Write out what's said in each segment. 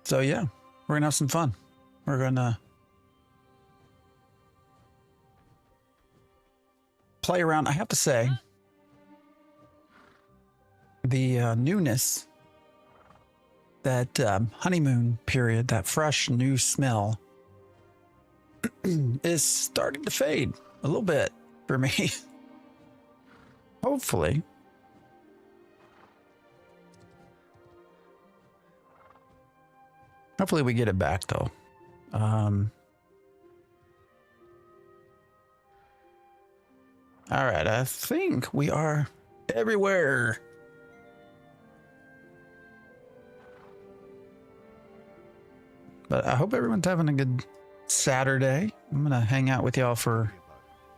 So yeah, we're gonna have some fun. We're gonna play around. I have to say, the newness, that honeymoon period, that fresh new smell is starting to fade a little bit for me. Hopefully. Hopefully we get it back though. All right, I think we are everywhere. But I hope everyone's having a good Saturday. I'm gonna hang out with y'all for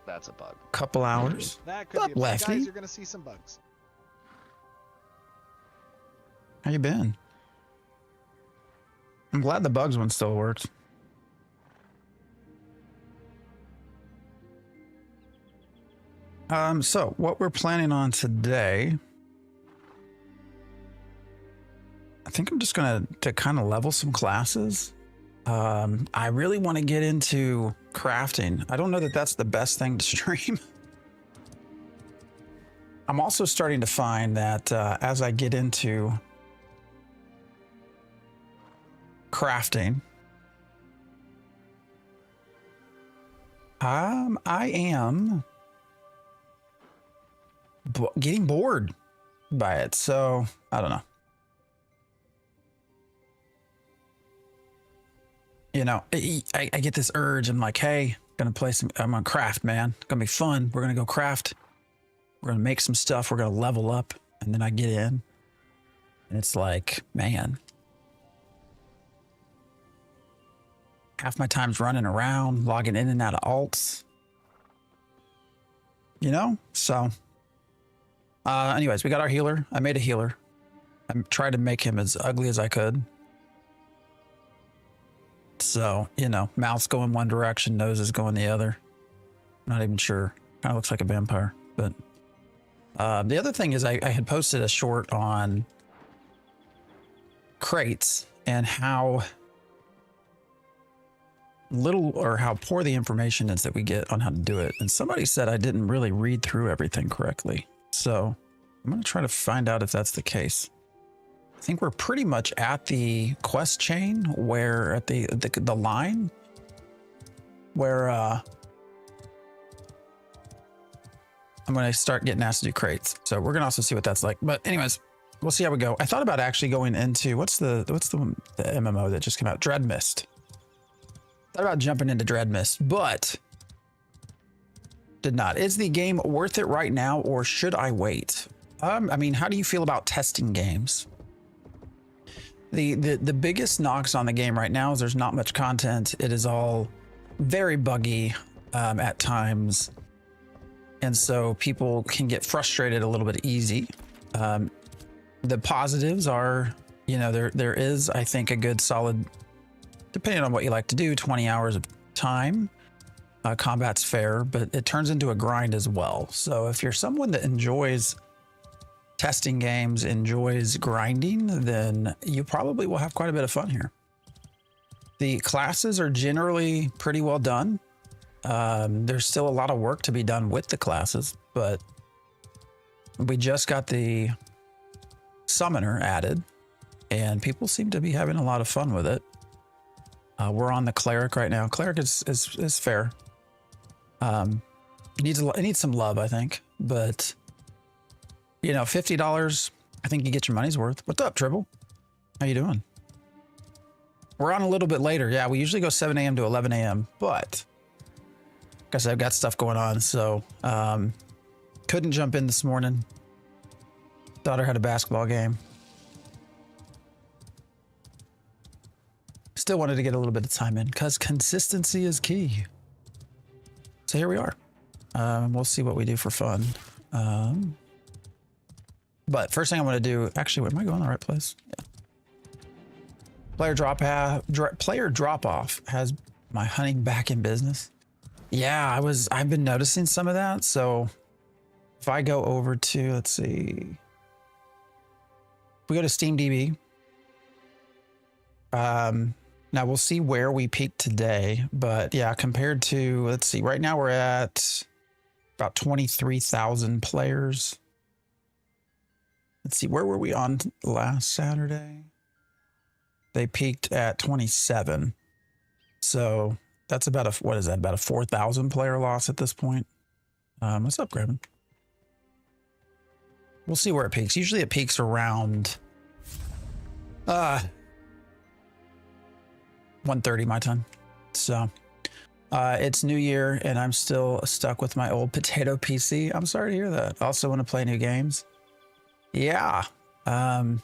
That's a bug. a couple hours. That could be a bug. Lefty? Guys, you're gonna see some bugs. How you been? I'm glad the bugs one still works. So what we're planning on today, I think I'm just gonna kind of level some classes. I really want to get into crafting. I don't know that that's the best thing to stream. I'm also starting to find that as I get into crafting, I am getting bored by it. So I don't know. You know, I get this urge. I'm like, hey, I'm gonna craft, man. It's gonna be fun. We're gonna go craft. We're gonna make some stuff. We're gonna level up. And then I get in and it's like, man, half my time's running around, logging in and out of alts. You know? So anyways, we got our healer. I made a healer. I tried to make him as ugly as I could. So, you know, mouth's going one direction, nose is going the other. Not even sure. Kind of looks like a vampire. But the other thing is I had posted a short on crates and how little or how poor the information is that we get on how to do it. And somebody said I didn't really read through everything correctly. So I'm going to try to find out if that's the case. I think we're pretty much at the quest chain where at the line where I'm going to start getting asked to do crates. So we're going to also see what that's like. But anyways, we'll see how we go. I thought about actually going into what's the MMO that just came out? Dread Mist. Thought about jumping into Dread Mist, but did not. Is the game worth it right now, or should I wait? I mean, how do you feel about testing games? The biggest knocks on the game right now is there's not much content. It is all very buggy at times. And so people can get frustrated a little bit easy. The positives are, you know, there is, I think, a good solid, depending on what you like to do, 20 hours of time. Combat's fair, but it turns into a grind as well. So if you're someone that enjoys testing games, enjoys grinding, then you probably will have quite a bit of fun here. The classes are generally pretty well done. There's still a lot of work to be done with the classes, but we just got the summoner added and people seem to be having a lot of fun with it. We're on the cleric right now. Cleric is fair. It needs some love, I think, but you know, $50, I think you get your money's worth. What's up, Tribble? How you doing? We're on a little bit later. Yeah, we usually go 7 a.m. to 11 a.m., but guess I've got stuff going on, so couldn't jump in this morning. Daughter had a basketball game. Still wanted to get a little bit of time in because consistency is key. So here we are. We'll see what we do for fun. But first thing I want to do, actually, am I going the right place? Yeah. Player drop off has my hunting back in business. Yeah, I've been noticing some of that. So if I go over to, let's see, if we go to SteamDB, Now we'll see where we peaked today, but yeah, compared to, let's see, right now we're at about 23,000 players. Let's see, where were we on last Saturday? They peaked at 27. So that's about a, what is that? About a 4,000 player loss at this point. What's up, Graven? We'll see where it peaks. Usually it peaks around 1:30 my time. So it's New Year and I'm still stuck with my old potato PC. I'm sorry to hear that. Also want to play new games. Yeah. Man,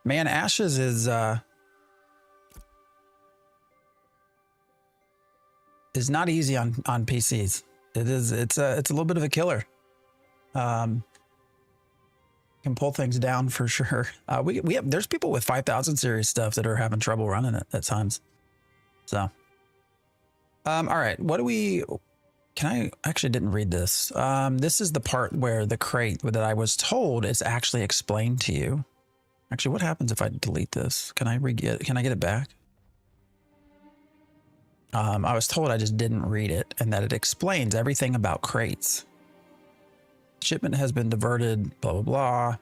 Ashes is not easy on PCs. It's a little bit of a killer. Can pull things down for sure. There's people with 5,000 series stuff that are having trouble running it at times. So, all right, I actually didn't read this. This is the part where the crate that I was told is actually explained to you. Actually, what happens if I delete this? Can I get it back? I was told I just didn't read it and that it explains everything about crates. Shipment has been diverted, blah, blah, blah.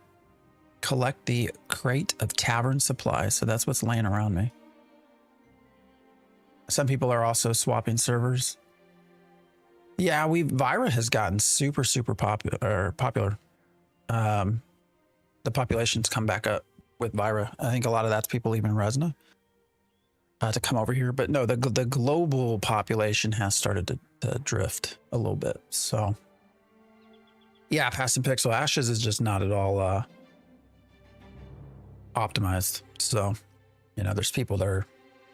Collect the crate of tavern supplies. So that's what's laying around me. Some people are also swapping servers. Yeah, Vira has gotten super, super popular. The population's come back up with Vira. I think a lot of that's people leaving Resna to come over here. But no, the global population has started to drift a little bit. So yeah, Passing Pixel Ashes is just not at all optimized. So, you know, there's people that are,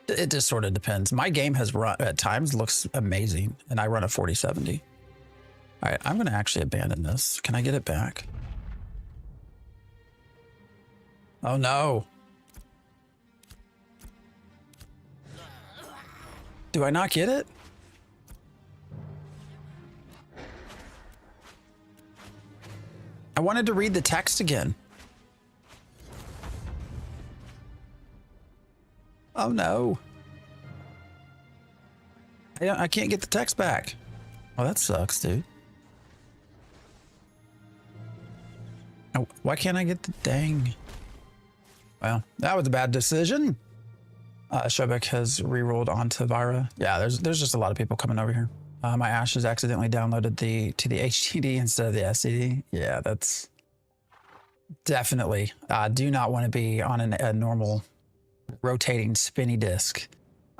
it just sort of depends. My game has run at times looks amazing and I run a 4070. All right, I'm going to actually abandon this. Can I get it back? Oh no. Do I not get it? I wanted to read the text again. Oh no. I can't get the text back. Oh, that sucks, dude. Oh, why can't I get the dang? Well, that was a bad decision. Shobek has rerolled onto Vira. Yeah, there's just a lot of people coming over here. My Ashes accidentally downloaded to the HDD instead of the SCD. Yeah, that's definitely. Do not want to be on a normal rotating spinny disc.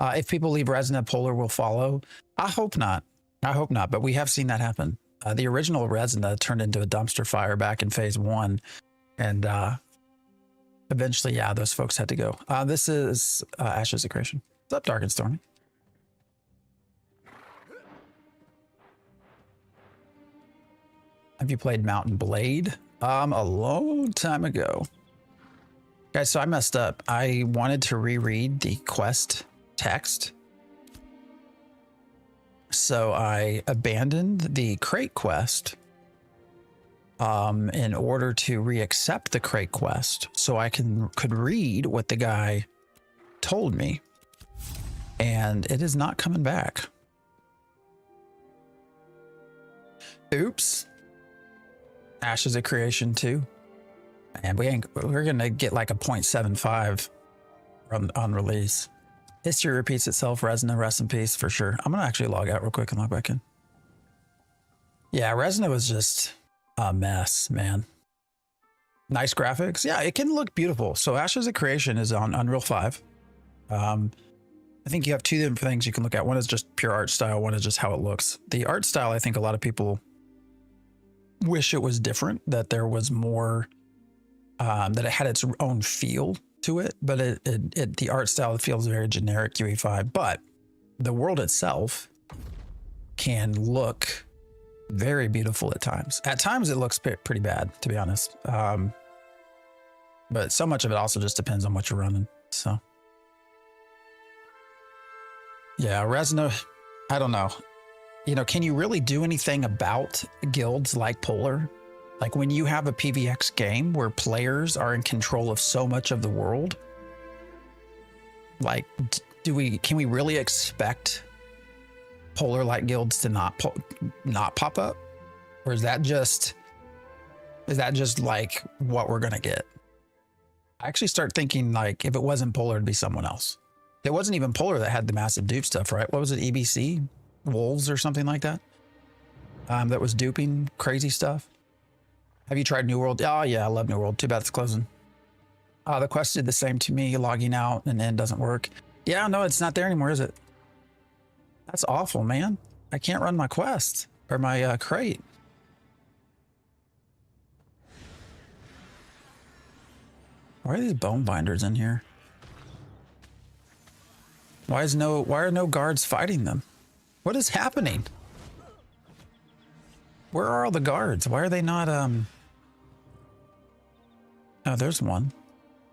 If people leave Resna, Polar will follow. I hope not. I hope not, but we have seen that happen. The original Resna turned into a dumpster fire back in phase 1. And eventually, yeah, those folks had to go. This is Ashes of Creation. What's up, Dark and Stormy? Have you played Mountain Blade? A long time ago. Guys, so I messed up. I wanted to reread the quest text. So I abandoned the crate quest in order to re-accept the crate quest so I could read what the guy told me. And it is not coming back. Oops. Ashes of Creation 2. And we're gonna get like a 0.75 on release. History repeats itself. Resna, rest in peace for sure. I'm gonna actually log out real quick and log back in. Yeah, Resna was just a mess, man. Nice graphics. Yeah, it can look beautiful. So Ashes of Creation is on Unreal 5. I think you have two different things you can look at. One is just pure art style. One is just how it looks. The art style, I think a lot of people wish it was different, that there was more, that it had its own feel to it, but the art style feels very generic UE5, but the world itself can look very beautiful at times. At times it looks pretty bad, to be honest. But so much of it also just depends on what you're running. So yeah, Resna, I don't know. You know, can you really do anything about guilds like Polar? Like when you have a PvX game where players are in control of so much of the world, Like, can we really expect polar light guilds to not pop up? Or is that just like what we're gonna get? I actually start thinking like if it wasn't polar, it'd be someone else. It wasn't even polar that had the massive dupe stuff, right? What was it, EBC? Wolves or something like that? That was duping crazy stuff. Have you tried New World? Oh yeah, I love New World. Too bad it's closing. The quest did the same to me, logging out and then doesn't work. Yeah, no, it's not there anymore, is it? That's awful, man. I can't run my quest or my crate. Why are these bone binders in here? Why are no guards fighting them? What is happening? Where are all the guards? Why are they not Oh, there's one.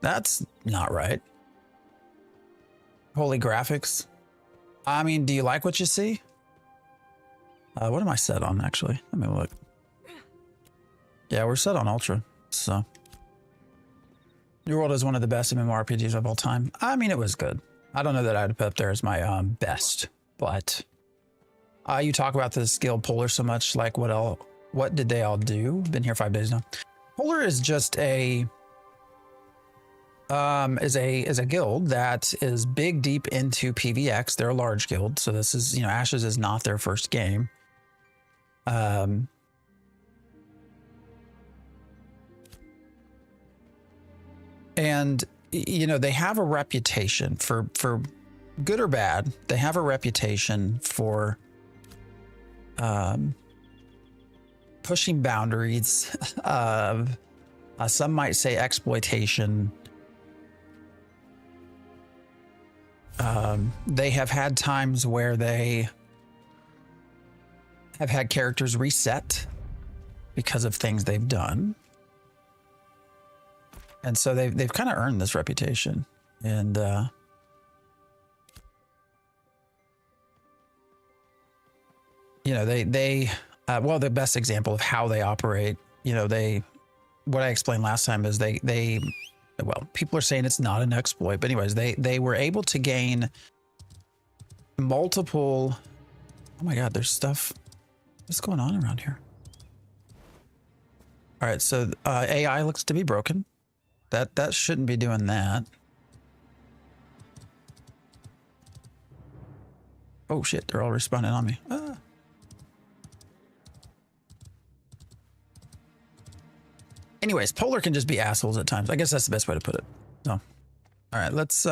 That's not right. Holy graphics. I mean, do you like what you see? What am I set on actually? Let me look. Yeah, we're set on ultra, so. New World is one of the best mmorpgs of all time. I mean, it was good. I don't know that I'd put up there as my best, but you talk about the skill Polar so much. Like, what did they all do? Been here 5 days now. Polar is just a guild that is big deep into PVX. They're a large guild, so this is, you know, Ashes is not their first game. And you know, they have a reputation for good or bad. They have a reputation for pushing boundaries of some might say exploitation. They have had times where they have had characters reset because of things they've done. And so they've kind of earned this reputation. And you know, well, the best example of how they operate, you know, what I explained last time is well, people are saying it's not an exploit, but anyways, they were able to gain multiple. Oh my God, there's stuff. What's going on around here? All right, so AI looks to be broken. That shouldn't be doing that. Oh shit, they're all respawning on me. Ah. Anyways, Polar can just be assholes at times. I guess that's the best way to put it. So, all right, let's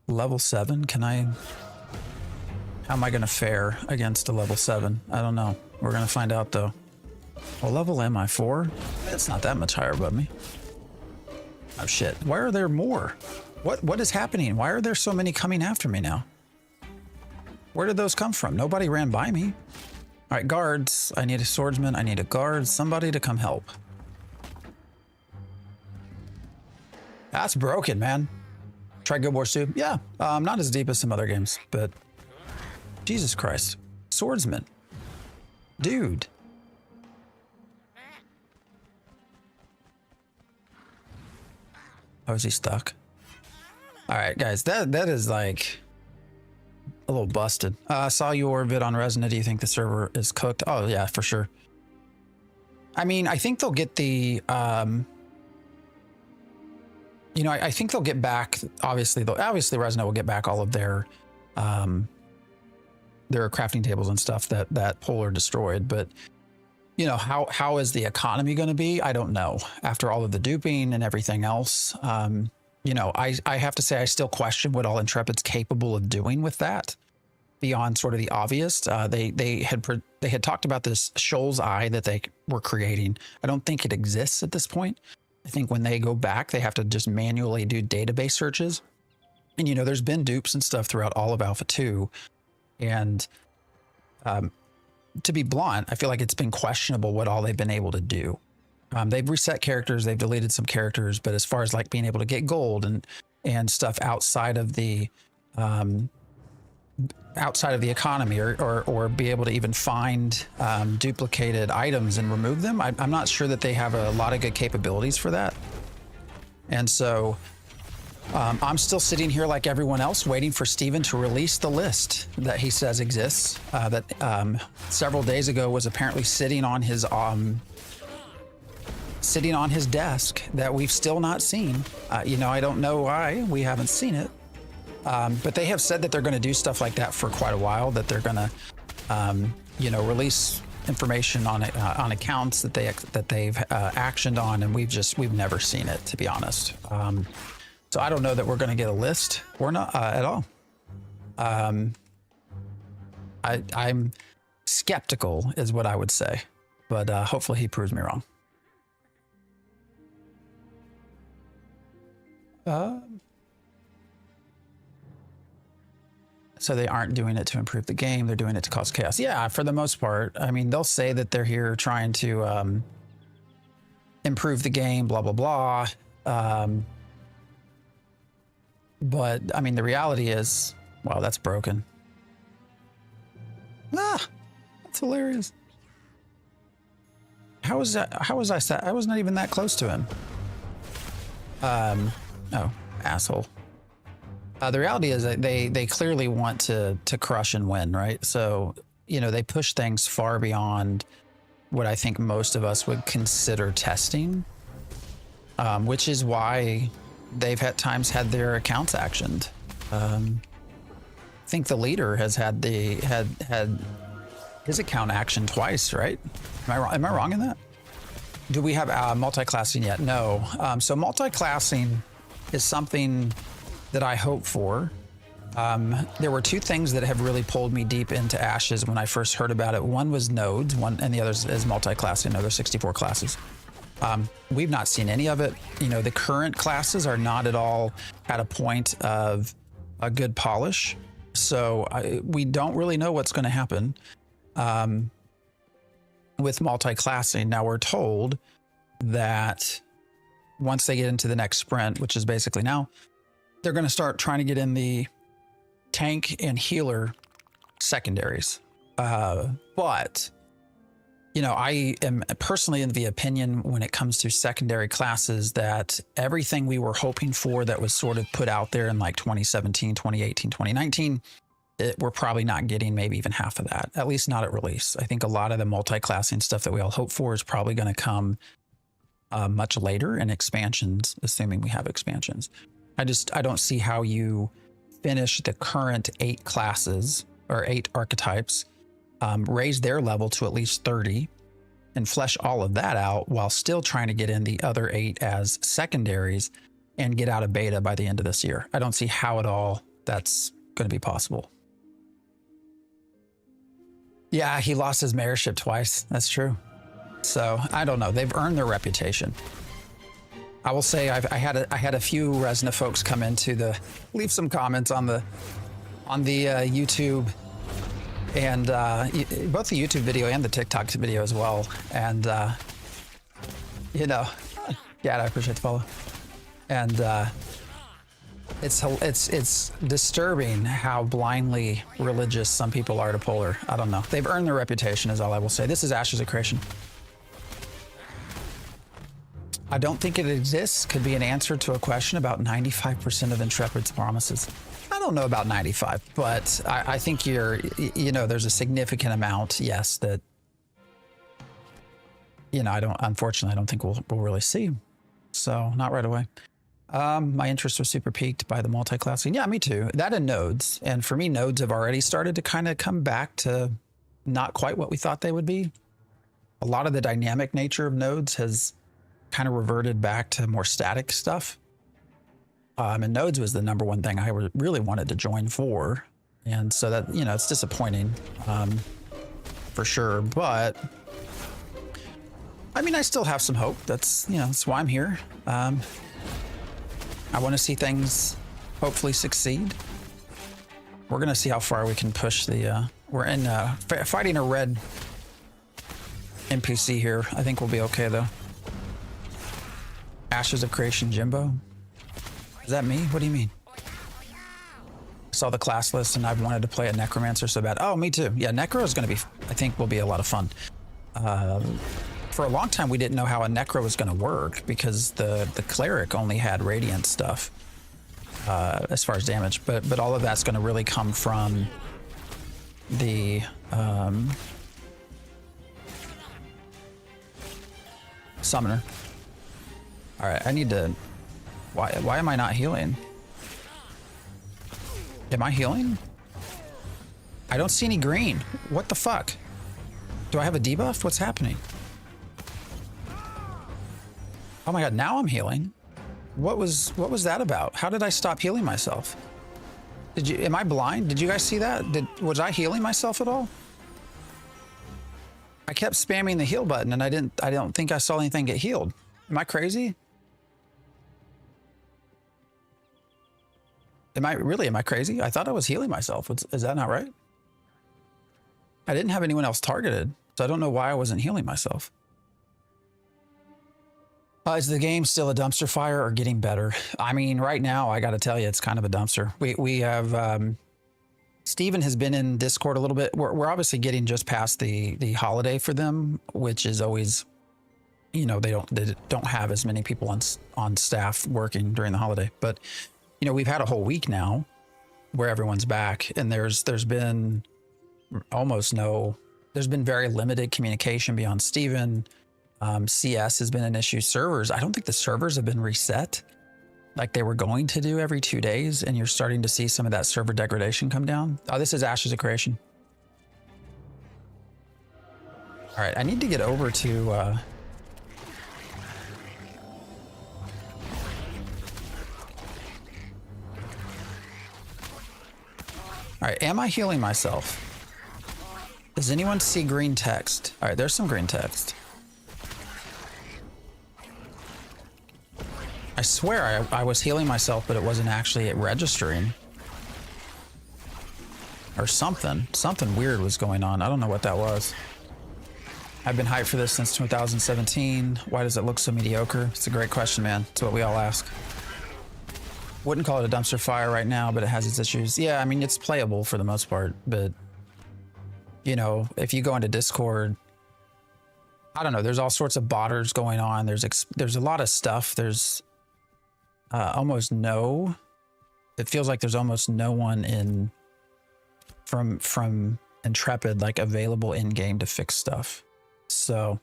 level 7. How am I gonna fare against a level 7? I don't know. We're gonna find out though. What level am I? 4? It's not that much higher above me. Oh shit, why are there more? What is happening? Why are there so many coming after me now? Where did those come from? Nobody ran by me. All right, guards. I need a swordsman. I need a guard. Somebody to come help. That's broken, man. Try Guild Wars 2? Yeah, not as deep as some other games, but Jesus Christ. Swordsman. Dude. Oh, is he stuck? All right, guys, that is like a little busted. I saw your vid on Resonant. Do you think the server is cooked? Oh yeah, for sure. I mean, I think they'll get the, you know, I think they'll get back. Obviously Resonant will get back all of their crafting tables and stuff that Polar destroyed. But you know, how is the economy going to be? I don't know. After all of the duping and everything else, you know, I have to say I still question what all Intrepid's capable of doing with that beyond sort of the obvious. They had talked about this Shoal's Eye that they were creating. I don't think it exists at this point. I think when they go back, they have to just manually do database searches. And, you know, there's been dupes and stuff throughout all of Alpha 2. And to be blunt, I feel like it's been questionable what all they've been able to do. They've reset characters, they've deleted some characters, but as far as like being able to get gold and stuff outside of the economy or be able to even find duplicated items and remove them, I'm not sure that they have a lot of good capabilities for that. And so I'm still sitting here like everyone else, waiting for Steven to release the list that he says exists, that several days ago was apparently sitting on his desk that we've still not seen. You know, I don't know why we haven't seen it, but they have said that they're going to do stuff like that for quite a while, that they're going to, you know, release information on accounts that they've actioned on, and we've never seen it, to be honest. So I don't know that we're going to get a list or not at all. I'm skeptical is what I would say, but hopefully he proves me wrong. So they aren't doing it to improve the game. They're doing it to cause chaos. Yeah, for the most part. I mean, they'll say that they're here trying to improve the game, blah, blah, blah. But I mean, the reality is, wow, that's broken. Ah, that's hilarious. How was that? How was I sat? I was not even that close to him. Oh, asshole. The reality is that they clearly want to crush and win, right? So, you know, they push things far beyond what I think most of us would consider testing, which is why they've at times had their accounts actioned. I think the leader has had his account actioned twice, right? Am I wrong in that? Do we have multiclassing yet? No. So multiclassing is something that I hope for. There were two things that have really pulled me deep into Ashes when I first heard about it. One was nodes, and the other is multiclassing. There's 64 classes. We've not seen any of it. You know, the current classes are not at all at a point of a good polish. So we don't really know what's going to happen with multiclassing. Now we're told that once they get into the next sprint, which is basically now, they're going to start trying to get in the tank and healer secondaries. But you know, I am personally in the opinion when it comes to secondary classes that everything we were hoping for that was sort of put out there in like 2017, 2018, 2019, we're probably not getting maybe even half of that, at least not at release. I think a lot of the multi-classing stuff that we all hope for is probably going to come much later in expansions, assuming we have expansions. I don't see how you finish the current 8 classes or 8 archetypes, raise their level to at least 30 and flesh all of that out while still trying to get in the other 8 as secondaries and get out of beta by the end of this year. I don't see how at all that's going to be possible. Yeah, he lost his mayorship twice. That's true. So I don't know. They've earned their reputation. I will say I had a few Resna folks come in to leave some comments on the YouTube, and both the YouTube video and the TikTok video as well. And you know, yeah, I appreciate the follow. And it's disturbing how blindly religious some people are to Polar. I don't know. They've earned their reputation, is all I will say. This is Ashes of Creation. I don't think it exists could be an answer to a question about 95% of Intrepid's promises. I don't know about 95, but I think you know, there's a significant amount, yes, that, you know, unfortunately, I don't think we'll really see. So not right away. My interest was super piqued by the multi-classing. Yeah, me too. That and nodes. And for me, nodes have already started to kind of come back to not quite what we thought they would be. A lot of the dynamic nature of nodes has kind of reverted back to more static stuff. And nodes was the #1 thing I really wanted to join for. And so that, you know, it's disappointing for sure. But I mean, I still have some hope. That's, you know, that's why I'm here. I want to see things hopefully succeed. We're going to see how far we can push the, we're in fighting a red NPC here. I think we'll be okay though. Ashes of Creation Jimbo. Is that me? What do you mean? I saw the class list and I've wanted to play a Necromancer so bad. Oh, me too. Yeah, Necro is going to be, I think will be a lot of fun. For a long time, we didn't know how a necro was going to work because the cleric only had radiant stuff as far as damage, but all of that's going to really come from the summoner. All right, I need to. Why am I not healing? Am I healing? I don't see any green. What the fuck? Do I have a debuff? What's happening? Oh my god, now I'm healing. What was that about? How did I stop healing myself? Am I blind? Did you guys see that? Was I healing myself at all? I kept spamming the heal button and I don't think I saw anything get healed. Am I crazy? Am I crazy? I thought I was healing myself. Is that not right? I didn't have anyone else targeted, so I don't know why I wasn't healing myself. Is the game still a dumpster fire or getting better? I mean, right now, I got to tell you, it's kind of a dumpster. We have, Steven has been in Discord a little bit. We're obviously getting just past the holiday for them, which is always, you know, they don't have as many people on staff working during the holiday. But, you know, we've had a whole week now where everyone's back, and there's been there's been very limited communication beyond Steven. CS has been an issue. Servers, I don't think the servers have been reset like they were going to do every 2 days, and you're starting to see some of that server degradation come down. Oh, this is Ashes of Creation. All right, I need to get over to... All right, am I healing myself? Does anyone see green text? All right, there's some green text. I swear I was healing myself, but it wasn't actually registering. Or something. Something weird was going on. I don't know what that was. I've been hyped for this since 2017. Why does it look so mediocre? It's a great question, man. It's what we all ask. Wouldn't call it a dumpster fire right now, but it has its issues. Yeah, I mean, it's playable for the most part, but, you know, if you go into Discord, I don't know, there's all sorts of botters going on. There's a lot of stuff. There's it feels like there's almost no one from Intrepid like available in game to fix stuff. So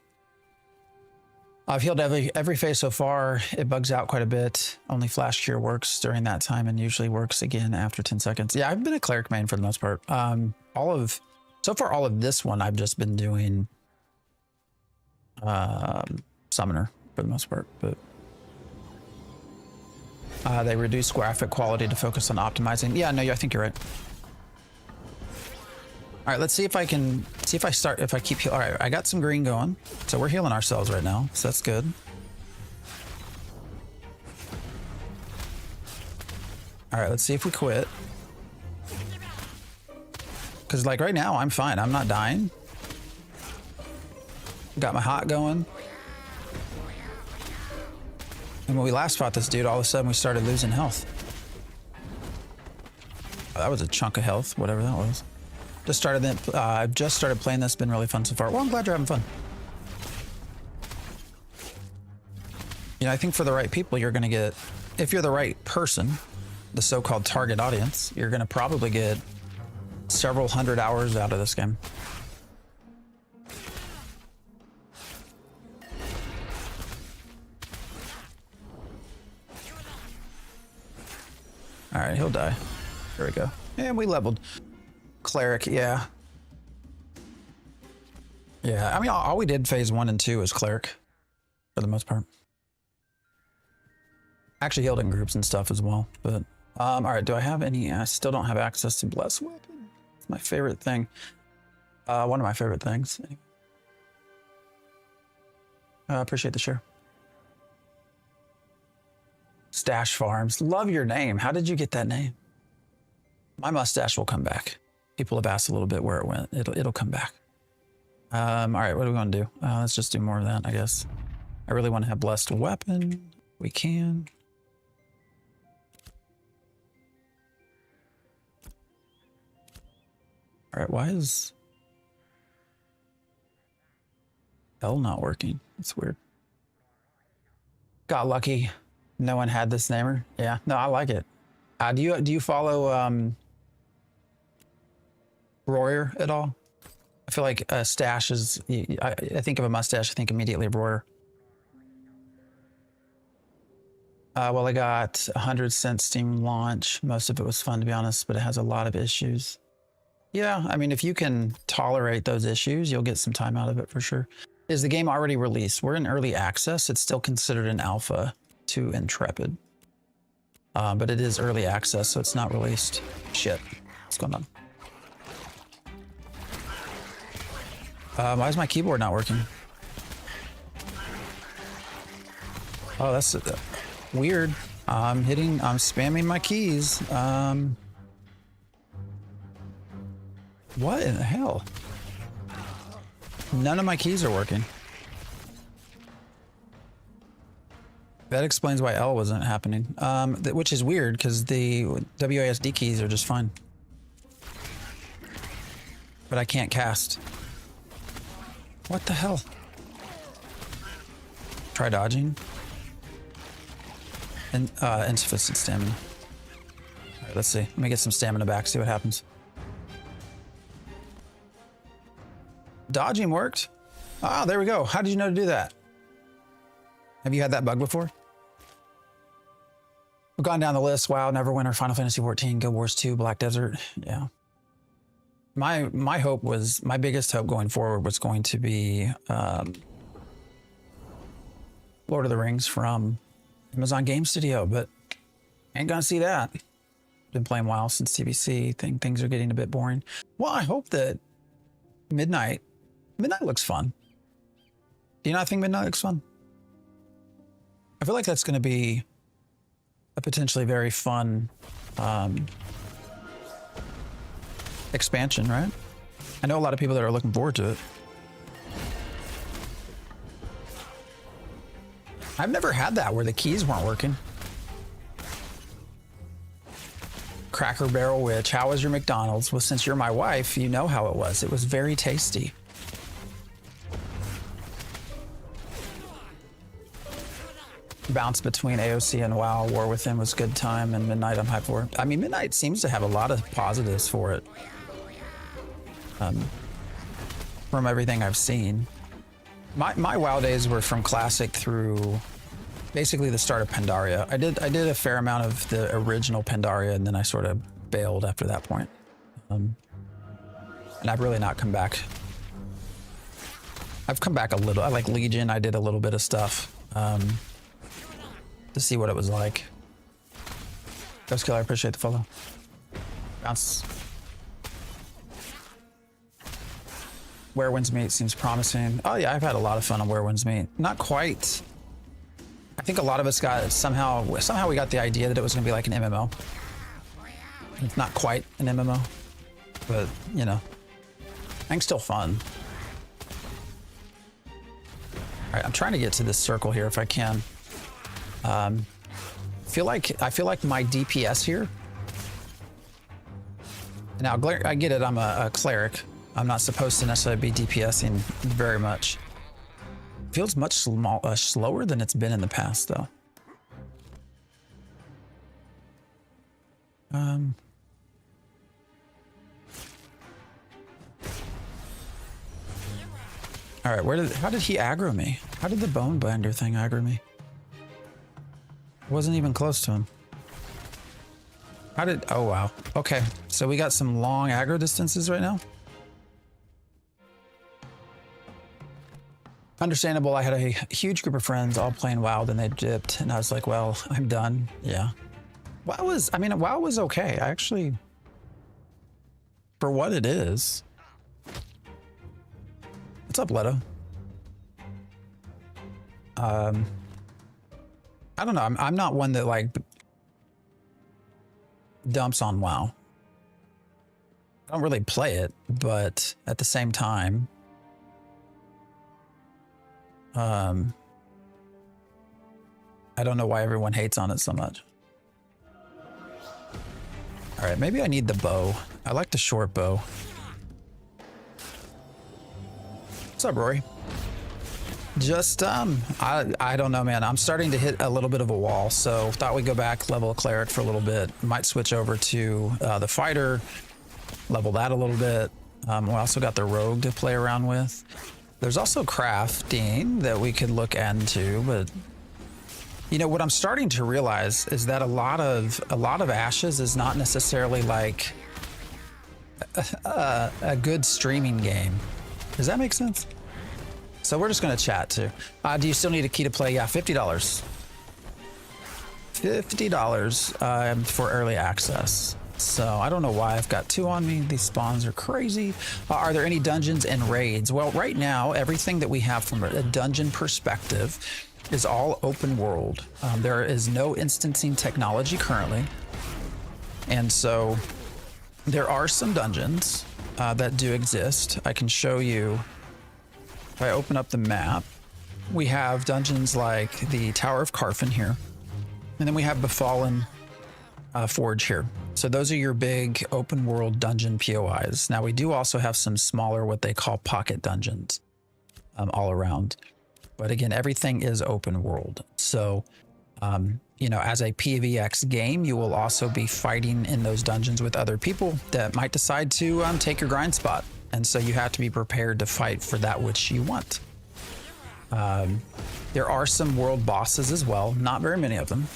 I've healed every phase so far. It bugs out quite a bit. Only flash cure works during that time and usually works again after 10 seconds. Yeah, I've been a cleric main for the most part. So far all of this one I've just been doing summoner for the most part, but they reduce graphic quality to focus on optimizing. Yeah, no, I think you're right. All right, let's see if I keep healing. All right, I got some green going. So we're healing ourselves right now, so that's good. All right, let's see if we quit. Because like right now, I'm fine. I'm not dying. Got my hot going. And when we last fought this dude, all of a sudden we started losing health. Oh, that was a chunk of health, whatever that was. I've just started playing this. Been really fun so far. Well, I'm glad you're having fun. You know, I think for the right people, you're going to get, if you're the right person, the so-called target audience, you're going to probably get several hundred hours out of this game. All right, he'll die. There we go. And we leveled. Cleric, yeah. Yeah, I mean, all we did phase 1 and 2 is cleric, for the most part. Actually healed in groups and stuff as well, but... all right, do I have any... I still don't have access to Blessed Weapon. It's my favorite thing. One of my favorite things. Appreciate the share. Stash Farms. Love your name. How did you get that name? My mustache will come back. People have asked a little bit where it went. It'll come back. All right, what are we going to do? Let's just do more of that, I guess. I really want to have Blessed Weapon. We can. All right, why is... L not working. That's weird. Got lucky. No one had this namer. Yeah, no, I like it. Do you follow Royer at all? I feel like a stash is. I think of a mustache. I think immediately of Royer. Well, I got 100 cent Steam launch. Most of it was fun, to be honest, but it has a lot of issues. Yeah, I mean, if you can tolerate those issues, you'll get some time out of it for sure. Is the game already released? We're in early access. It's still considered an alpha to Intrepid. But it is early access, so it's not released. Shit, what's going on? Why is my keyboard not working? Oh, that's weird. I'm spamming my keys. What in the hell? None of my keys are working. That explains why L wasn't happening. Which is weird because the WASD keys are just fine. But I can't cast. What the hell? Try dodging. And insufficient stamina. All right, let's see. Let me get some stamina back, see what happens. Dodging worked. Ah, there we go. How did you know to do that? Have you had that bug before? We've gone down the list. WoW, Neverwinter, Final Fantasy XIV, Guild Wars 2, Black Desert. Yeah. My hope was, my biggest hope going forward was going to be Lord of the Rings from Amazon Game Studio, but ain't gonna see that. Been playing WoW since TBC. Things are getting a bit boring. Well, I hope that Midnight looks fun. Do you not think Midnight looks fun? I feel like that's going to be a potentially very fun expansion, right? I know a lot of people that are looking forward to it. I've never had that where the keys weren't working. Cracker Barrel Witch, how was your McDonald's? Well, since you're my wife, you know how it was. It was very tasty. Bounce between AOC and WoW. War Within was good time, and Midnight I'm hyped for. I mean, Midnight seems to have a lot of positives for it. From everything I've seen. My WoW days were from Classic through basically the start of Pandaria. I did a fair amount of the original Pandaria, and then I sort of bailed after that point. And I've really not come back. I've come back a little. I like Legion. I did a little bit of stuff to see what it was like. Ghost Killer, I appreciate the follow. Bounce. Where Winds Meet seems promising. Oh yeah, I've had a lot of fun on Where Winds Meet. Not quite. I think a lot of us got somehow we got the idea that it was going to be like an MMO. It's not quite an MMO, but you know, I think still fun. All right, I'm trying to get to this circle here if I can. I feel like my DPS here. Now, I get it. I'm a cleric. I'm not supposed to necessarily be DPSing very much. Feels much slower than it's been in the past, though. All right, how did he aggro me? How did the bone bender thing aggro me? I wasn't even close to him. Oh wow. Okay, so we got some long aggro distances right now. Understandable. I had a huge group of friends all playing WoW, then they dipped, and I was like, well, I'm done. Yeah. WoW was okay. I actually, for what it is. What's up, Leto? I don't know. I'm not one that like dumps on WoW. I don't really play it, but at the same time, I don't know why everyone hates on it so much. All right, maybe I need the bow. I like the short bow. What's up, Rory? Just I don't know, man. I'm starting to hit a little bit of a wall, so thought we'd go back, level a cleric for a little bit. Might switch over to the fighter, level that a little bit. We also got the rogue to play around with. There's also crafting that we could look into, but you know what I'm starting to realize is that a lot of Ashes is not necessarily like a good streaming game. Does that make sense? So we're just going to chat too. Do you still need a key to play? Yeah, $50. $50 for early access. So I don't know why I've got 2 on me. These spawns are crazy. Are there any dungeons and raids? Well, right now, everything that we have from a dungeon perspective is all open world. There is no instancing technology currently. And so there are some dungeons that do exist. I can show you. If I open up the map, we have dungeons like the Tower of Carfin here. And then we have Befallen Forge here. So those are your big open world dungeon POIs. Now we do also have some smaller, what they call pocket dungeons all around. But again, everything is open world. So, you know, as a PvX game, you will also be fighting in those dungeons with other people that might decide to take your grind spot. And so you have to be prepared to fight for that which you want. There are some world bosses as well, not very many of them,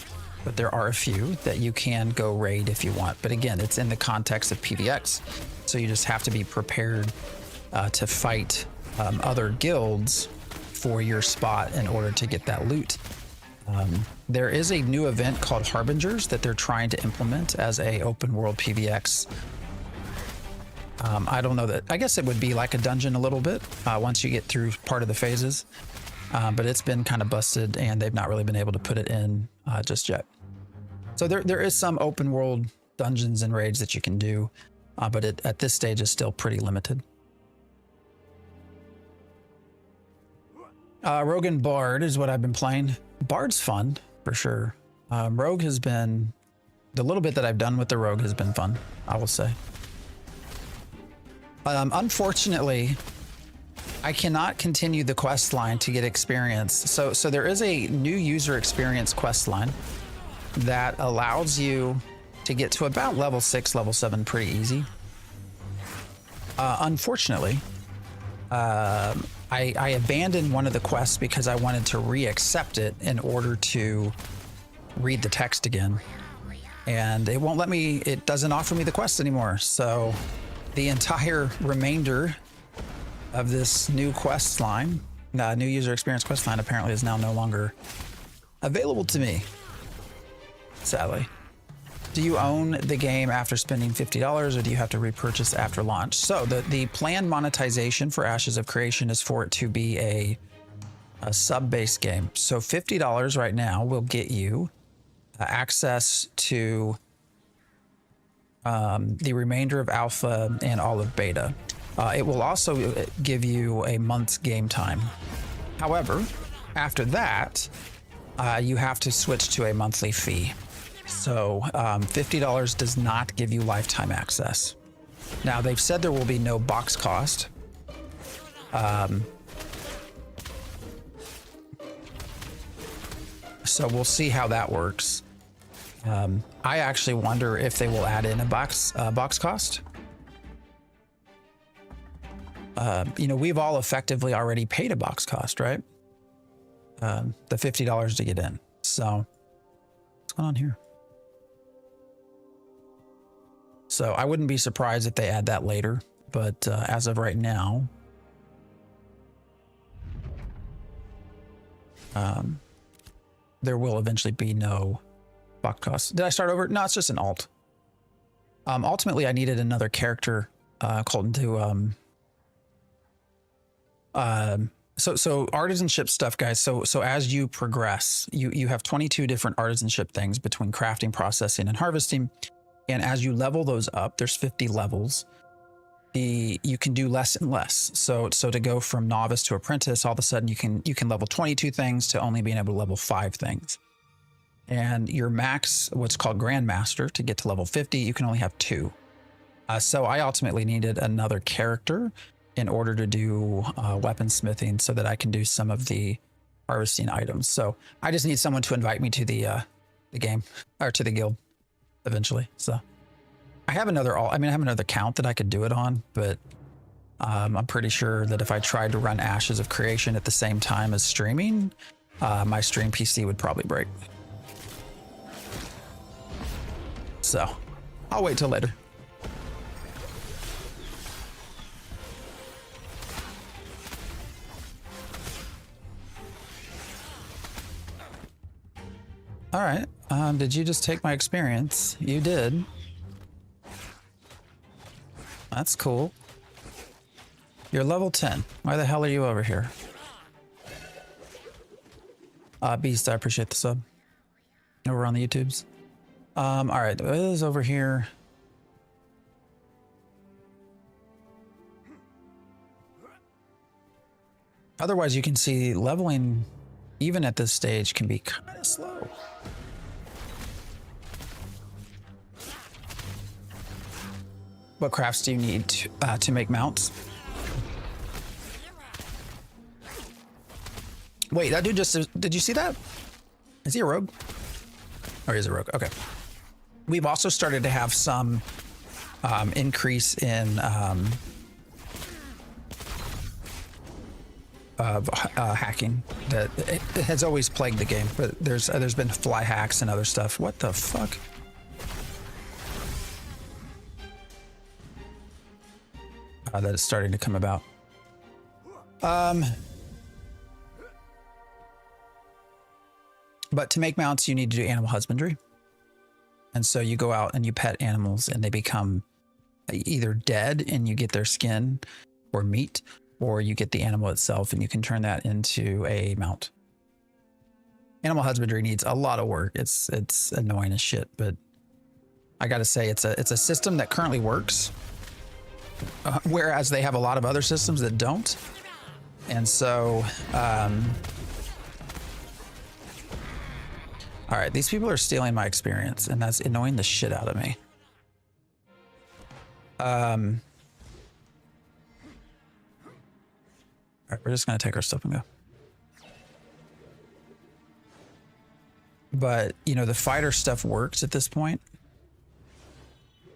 but there are a few that you can go raid if you want. But again, it's in the context of PvX. So you just have to be prepared to fight other guilds for your spot in order to get that loot. There is a new event called Harbingers that they're trying to implement as a open world PvX. I don't know that, I guess it would be like a dungeon a little bit once you get through part of the phases, but it's been kind of busted and they've not really been able to put it in just yet. So there is some open world dungeons and raids that you can do, but at this stage is still pretty limited. Rogue and Bard is what I've been playing. Bard's fun for sure. Rogue has been, the little bit that I've done with the Rogue has been fun, I will say. Unfortunately, I cannot continue the quest line to get experience. So there is a new user experience quest line that allows you to get to about level 6, level 7 pretty easy. Unfortunately, I abandoned one of the quests because I wanted to re-accept it in order to read the text again. And it won't let me, it doesn't offer me the quest anymore. So the entire remainder of this new quest line, new user experience quest line, apparently is now no longer available to me, sadly. Do you own the game after spending $50 or do you have to repurchase after launch? So the planned monetization for Ashes of Creation is for it to be a sub-based game. So $50 right now will get you access to the remainder of alpha and all of beta. It will also give you a month's game time. However, after that, you have to switch to a monthly fee. So $50 does not give you lifetime access. Now they've said there will be no box cost. So we'll see how that works. I actually wonder if they will add in a box cost. You know, we've all effectively already paid a box cost, right? The $50 to get in. So what's going on here? So I wouldn't be surprised if they add that later, but as of right now, there will eventually be no box cost. Did I start over? No, it's just an alt. Ultimately, I needed another character called into so artisanship stuff, guys. So as you progress, you have 22 different artisanship things between crafting, processing, and harvesting. And as you level those up, there's 50 levels. You can do less and less. So to go from novice to apprentice, all of a sudden you can level 22 things to only being able to level 5 things. And your max, what's called Grandmaster, to get to level 50, you can only have 2. So I ultimately needed another character in order to do weaponsmithing so that I can do some of the harvesting items. So I just need someone to invite me to the game, or to the guild eventually. So I have another account that I could do it on, but I'm pretty sure that if I tried to run Ashes of Creation at the same time as streaming, my stream PC would probably break. So I'll wait till later. All right. Did you just take my experience? You did. That's cool. You're level 10. Why the hell are you over here? Beast, I appreciate the sub. Over on the YouTubes. All right. What is over here? Otherwise, you can see leveling, even at this stage, can be kind of slow. What crafts do you need to make mounts? Wait, that dude just... Did you see that? Is he a rogue? Or is he a rogue? Okay. We've also started to have some increase in hacking. That it has always plagued the game, but there's been fly hacks and other stuff. What the fuck? That is starting to come about. But to make mounts, you need to do animal husbandry. And so you go out and you pet animals and they become either dead and you get their skin or meat, or you get the animal itself and you can turn that into a mount. Animal husbandry needs a lot of work. It's annoying as shit, but I gotta say it's a system that currently works. Whereas they have a lot of other systems that don't. And so, all right, these people are stealing my experience and that's annoying the shit out of me. All right, we're just gonna take our stuff and go. But, you know, the fighter stuff works at this point.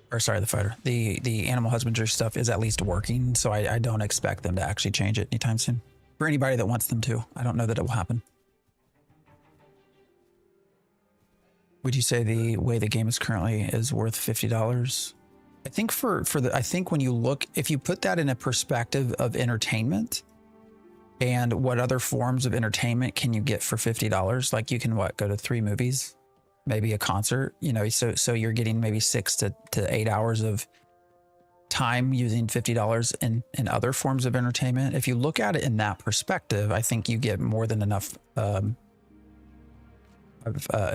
Or sorry, the animal husbandry stuff is at least working, so I don't expect them to actually change it anytime soon. For anybody that wants them to, I don't know that it will happen. Would you say the way the game is currently is worth $50? I think I think when you look, if you put that in a perspective of entertainment and what other forms of entertainment can you get for $50? Like you can go to 3 movies? Maybe a concert, you know, so you're getting maybe 6 to 8 hours of time using $50 in other forms of entertainment. If you look at it in that perspective, I think you get more than enough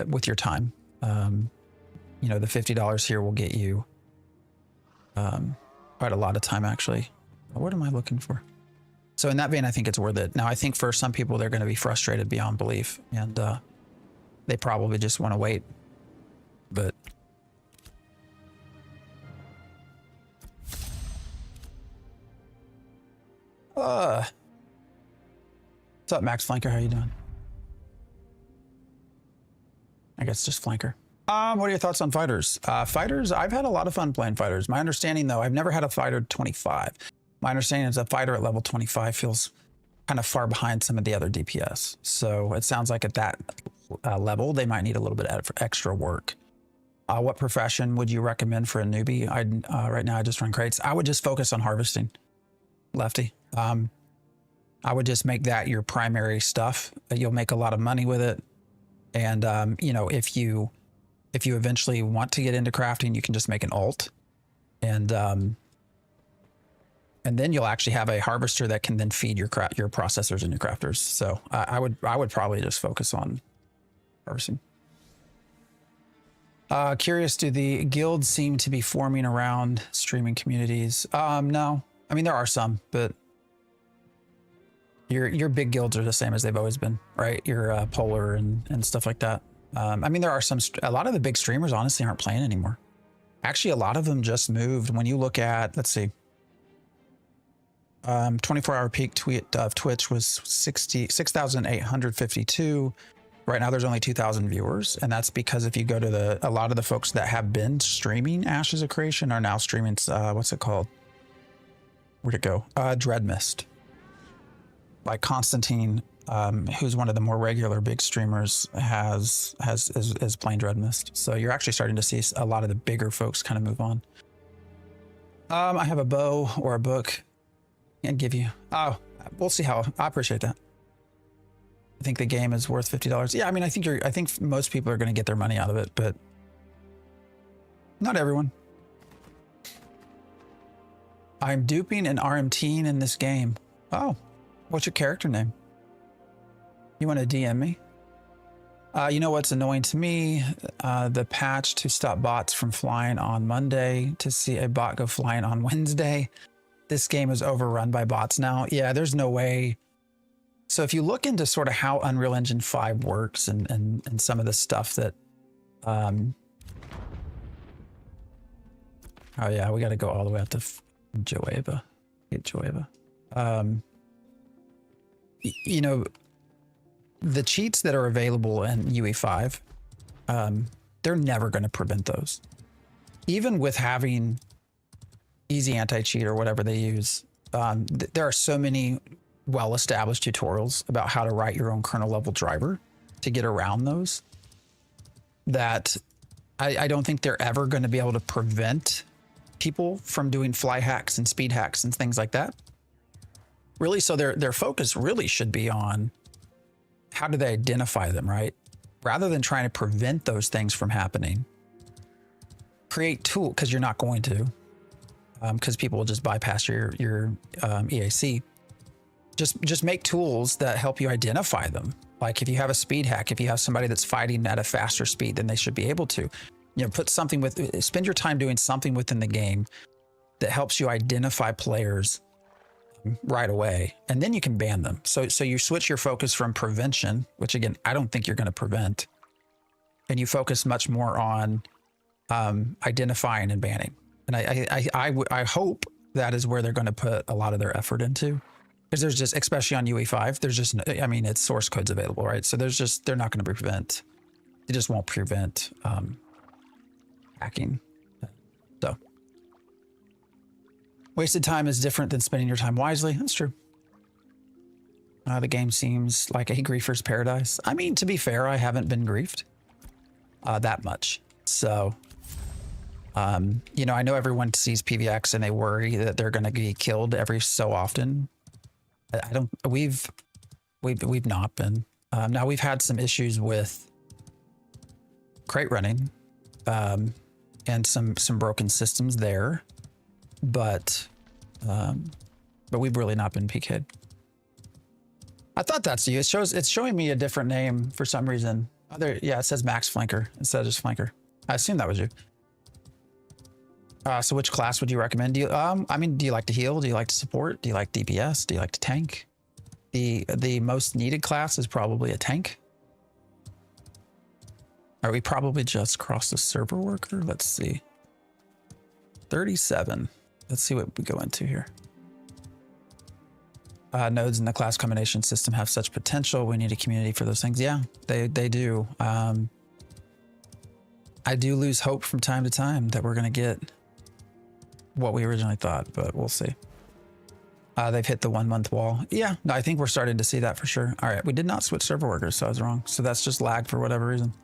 with your time. You know, the $50 here will get you quite a lot of time, actually. What am I looking for? So in that vein, I think it's worth it. Now, I think for some people, they're going to be frustrated beyond belief, and they probably just want to wait, but what's up, Max Flanker? How you doing? I guess just Flanker. What are your thoughts on fighters? Fighters, I've had a lot of fun playing fighters. My understanding, though, I've never had a fighter 25. My understanding is a fighter at level 25 feels kind of far behind some of the other DPS. So it sounds like at that level, they might need a little bit of extra work. What profession would you recommend for a newbie? Right now, I just run crates. I would just focus on harvesting, Lefty. I would just make that your primary stuff. You'll make a lot of money with it. And, you know, if you eventually want to get into crafting, you can just make an alt. And then you'll actually have a harvester that can then feed your processors and your crafters. So I would probably just focus on harvesting. Curious, do the guilds seem to be forming around streaming communities? No, I mean, there are some, but your big guilds are the same as they've always been, right? Your Polar and stuff like that. I mean, there are a lot of the big streamers honestly aren't playing anymore. Actually, a lot of them just moved. When you look at, let's see, 24-hour peak tweet of Twitch was 6,852. Right now there's only 2,000 viewers, and that's because if you go to a lot of the folks that have been streaming Ashes of Creation are now streaming what's it called? Where'd it go? Dreadmist by Constantine, who's one of the more regular big streamers, is playing Dreadmist. So you're actually starting to see a lot of the bigger folks kind of move on. I have a bow or a book and give you. Oh, we'll see how. I appreciate that. I think the game is worth $50. Yeah, I mean, I think most people are going to get their money out of it, but not everyone. I'm duping an RMTing in this game. Oh, what's your character name? You want to DM me? You know what's annoying to me? The patch to stop bots from flying on Monday, to see a bot go flying on Wednesday. This game is overrun by bots now. Yeah, there's no way. So if you look into sort of how Unreal Engine 5 works and some of the stuff that, oh yeah, we got to go all the way up to Joeva. Get Joeva. You know, the cheats that are available in UE5, they're never going to prevent those. Even with having easy anti-cheat or whatever they use, there are so many well-established tutorials about how to write your own kernel level driver to get around those that I don't think they're ever going to be able to prevent people from doing fly hacks and speed hacks and things like that. Really, so their focus really should be on how do they identify them, right? Rather than trying to prevent those things from happening. Create tool, because you're not going to, because people will just bypass your EAC. Just make tools that help you identify them. Like if you have a speed hack, if you have somebody that's fighting at a faster speed than they should be able to, you know, spend your time doing something within the game that helps you identify players right away, and then you can ban them. So you switch your focus from prevention, which again, I don't think you're going to prevent, and you focus much more on identifying and banning. And I hope that is where they're going to put a lot of their effort into. Because there's just, especially on UE5, there's just, I mean, it's source codes available, right? So there's just, they're not going to prevent, they just won't prevent hacking. So wasted time is different than spending your time wisely. That's true. The game seems like a griefer's paradise. I mean, to be fair, I haven't been griefed that much. So, you know, I know everyone sees PVX and they worry that they're going to be killed every so often. We've not been. Now we've had some issues with crate running, and some broken systems there, but we've really not been PK'd. I thought that's you. It's showing me a different name for some reason. Yeah, it says Max Flanker instead of just Flanker. I assume that was you. So which class would you recommend? I mean, do you like to heal? Do you like to support? Do you like DPS? Do you like to tank? The most needed class is probably a tank. Are we probably just crossed the server worker? Let's see. 37. Let's see what we go into here. Nodes in the class combination system have such potential. We need a community for those things. Yeah, they do. I do lose hope from time to time that we're going to get what we originally thought, but we'll see. They've hit the 1 month wall. Yeah, no, I think we're starting to see that for sure. All right, we did not switch server workers, so I was wrong. So that's just lagged for whatever reason.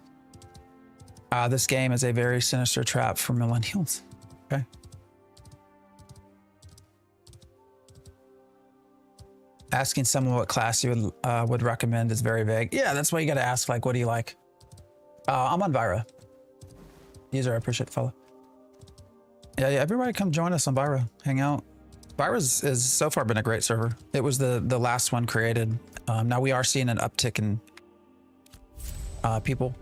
This game is a very sinister trap for millennials. Okay. Asking someone what class you would recommend is very vague. Yeah, that's why you got to ask, like, what do you like? I'm on Vyra. User, I appreciate the follow. Yeah, everybody come join us on Vyra. Hang out. Vyra's has so far been a great server. It was the last one created. Now we are seeing an uptick in people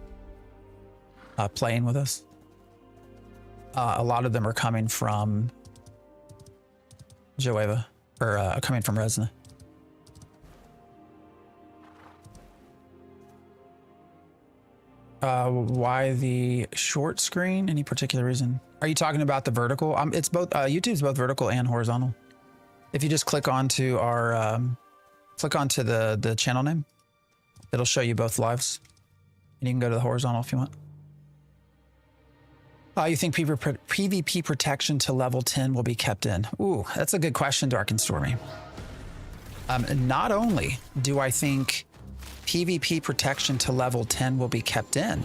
playing with us. A lot of them are coming from Joeva, or coming from Resna. Why the short screen? Any particular reason? Are you talking about the vertical? It's both. YouTube's both vertical and horizontal. If you just click onto our, click onto the channel name, it'll show you both lives. And you can go to the horizontal if you want. You think PvP protection to level 10 will be kept in? Ooh, that's a good question, Dark and Stormy. Not only do I think PvP protection to level 10 will be kept in,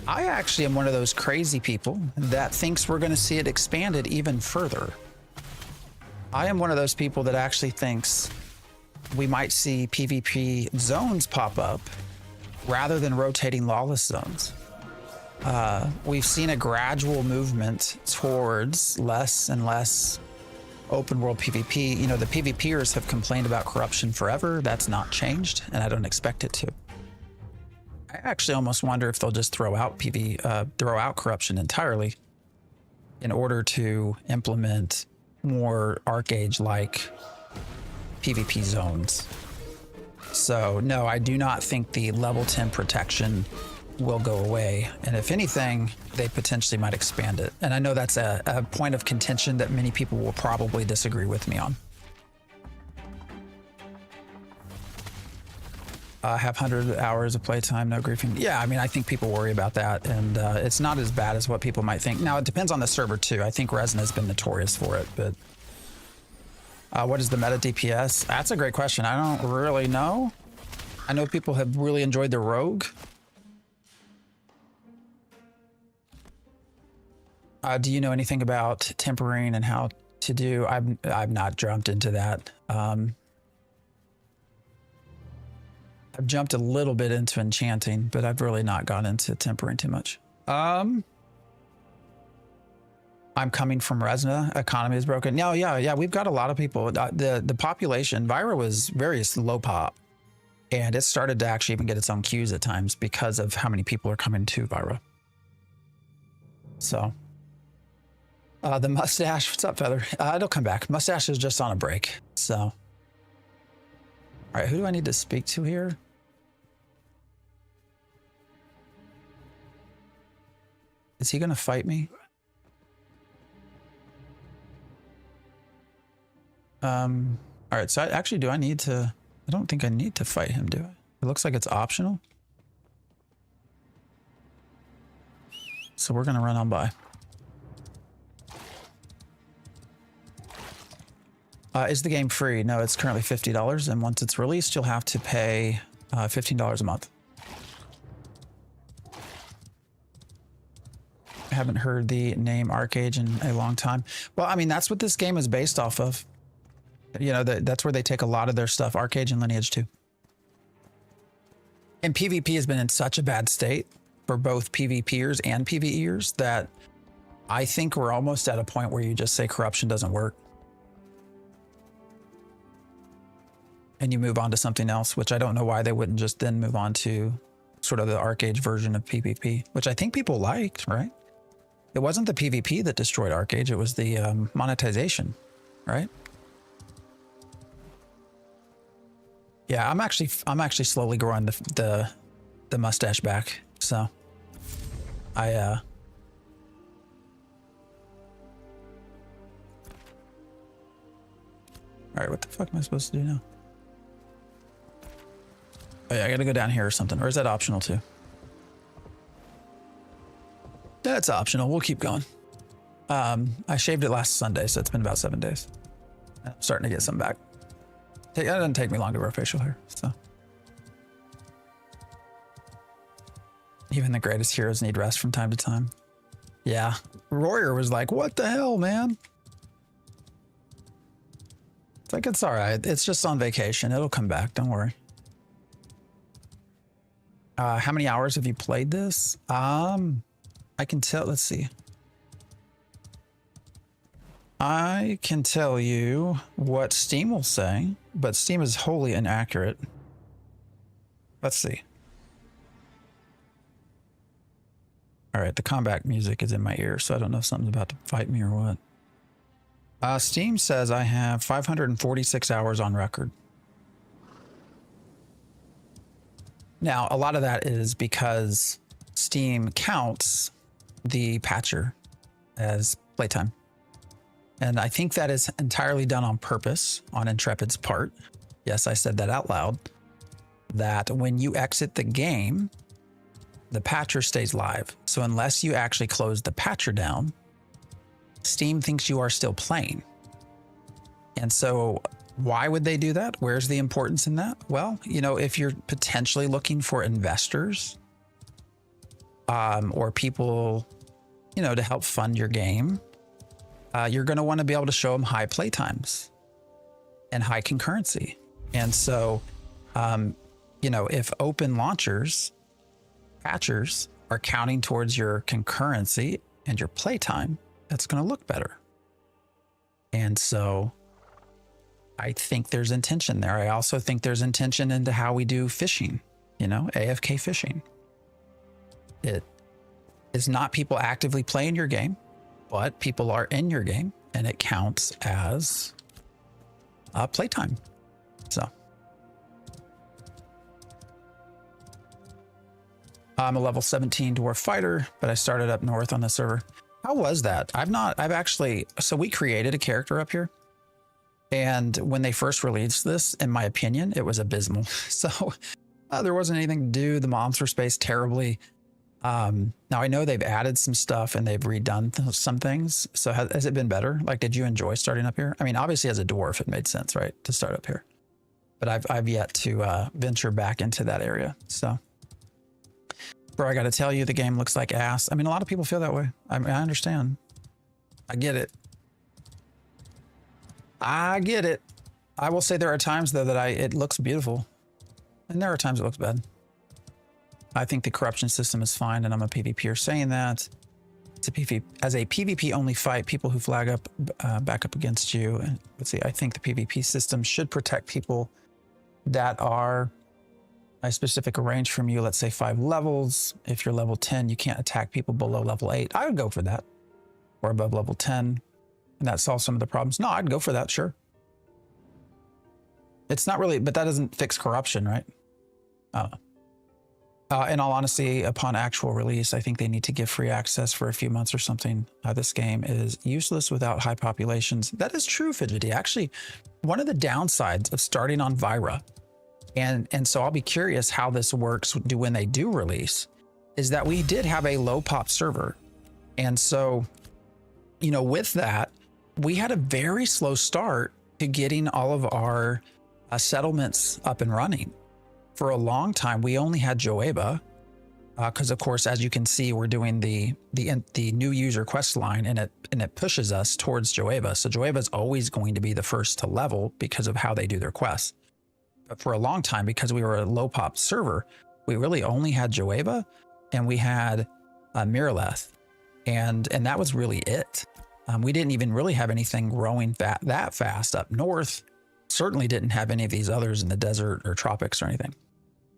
I actually am one of those crazy people that thinks we're going to see it expanded even further. I am one of those people that actually thinks we might see PvP zones pop up rather than rotating lawless zones. We've seen a gradual movement towards less and less open world PvP. You know, the PvPers have complained about corruption forever. That's not changed, and I don't expect it to. I actually almost wonder if they'll just throw out corruption entirely in order to implement more ArcAge-like PvP zones. So no, I do not think the level 10 protection will go away. And if anything, they potentially might expand it. And I know that's a point of contention that many people will probably disagree with me on. Have 100 hours of playtime, no griefing. Yeah, I mean, I think people worry about that, and it's not as bad as what people might think. Now, it depends on the server too. I think Resin has been notorious for it, but what is the meta DPS? That's a great question. I don't really know. I know people have really enjoyed the Rogue. Do you know anything about tempering and how to do? I've not jumped into that. I've jumped a little bit into enchanting, but I've really not gone into tempering too much. I'm coming from Resna. Economy is broken. No, yeah. We've got a lot of people. The population, Vyra was very low pop, and it started to actually even get its own queues at times because of how many people are coming to Vyra. So. The mustache, what's up, Feather? It'll come back. Mustache is just on a break, so. All right, who do I need to speak to here? Is he gonna fight me? All right, so do I need to, I don't think I need to fight him, do I? It looks like it's optional. So we're gonna run on by. Is the game free? No, it's currently $50, and once it's released, you'll have to pay $15 a month. I haven't heard the name ArcAge in a long time. Well, I mean, that's what this game is based off of. You know, that's where they take a lot of their stuff, ArcAge and Lineage 2. And PvP has been in such a bad state for both PvPers and PvEers that I think we're almost at a point where you just say corruption doesn't work. And you move on to something else, which I don't know why they wouldn't just then move on to sort of the ArcAge version of PvP, which I think people liked, right? It wasn't the PvP that destroyed ArcAge, it was the monetization, right? Yeah, I'm actually slowly growing the mustache back, so I all right, what the fuck am I supposed to do now? Oh yeah, I gotta go down here or something. Or is that optional too? That's optional. We'll keep going. I shaved it last Sunday, so it's been about 7 days. I'm starting to get some back. It doesn't take me long to grow facial hair, so. Even the greatest heroes need rest from time to time. Yeah, Royer was like, what the hell, man? It's like, it's all right. It's just on vacation. It'll come back. Don't worry. How many hours have you played this? I can tell, let's see. I can tell you what Steam will say, but Steam is wholly inaccurate. Let's see. All right, the combat music is in my ear, so I don't know if something's about to fight me or what. Steam says I have 546 hours on record. Now, a lot of that is because Steam counts the patcher as playtime. And I think that is entirely done on purpose on Intrepid's part. Yes, I said that out loud. That when you exit the game, the patcher stays live. So unless you actually close the patcher down, Steam thinks you are still playing. And so why would they do that? Where's the importance in that? Well, you know, if you're potentially looking for investors or people, you know, to help fund your game, you're going to want to be able to show them high play times and high concurrency. And so, you know, if open launchers, patchers are counting towards your concurrency and your playtime, that's going to look better. And so I think there's intention there. I also think there's intention into how we do fishing, you know, AFK fishing. It is not people actively playing your game, but people are in your game and it counts as playtime. So I'm a level 17 dwarf fighter, but I started up north on the server. How was that? So we created a character up here. And when they first released this, in my opinion, it was abysmal. So there wasn't anything to do. The mobs were spaced terribly. Now I know they've added some stuff and they've redone some things. So has it been better? Like, did you enjoy starting up here? I mean, obviously as a dwarf, it made sense, right? To start up here, but I've yet to venture back into that area. So bro, I got to tell you, the game looks like ass. I mean, a lot of people feel that way. I mean, I understand. I get it. I get it. I will say there are times though that it looks beautiful, and there are times it looks bad. I think the corruption system is fine, and I'm a PvPer saying that. It's a PvP, as a PvP only fight, people who flag up back up against you. And let's see, I think the PvP system should protect people that are a specific range from you. Let's say 5 levels. If you're level 10, you can't attack people below level 8. I would go for that, or above level 10. And that solves some of the problems. No, I'd go for that, sure. It's not really, but that doesn't fix corruption, right? I don't know. In all honesty, upon actual release, I think they need to give free access for a few months or something. This game is useless without high populations. That is true, Fidgety. Actually, one of the downsides of starting on Vira, and so I'll be curious how this works when they do release, is that we did have a low pop server. And so, you know, with that, we had a very slow start to getting all of our settlements up and running. For a long time, we only had Joeba, because of course, as you can see, we're doing the new user quest line, and it pushes us towards Joeba. So Joeba is always going to be the first to level because of how they do their quests. But for a long time, because we were a low pop server, we really only had Joeba, and we had Miraleth, and that was really it. We didn't even really have anything growing that fast up north. Certainly didn't have any of these others in the desert or tropics or anything.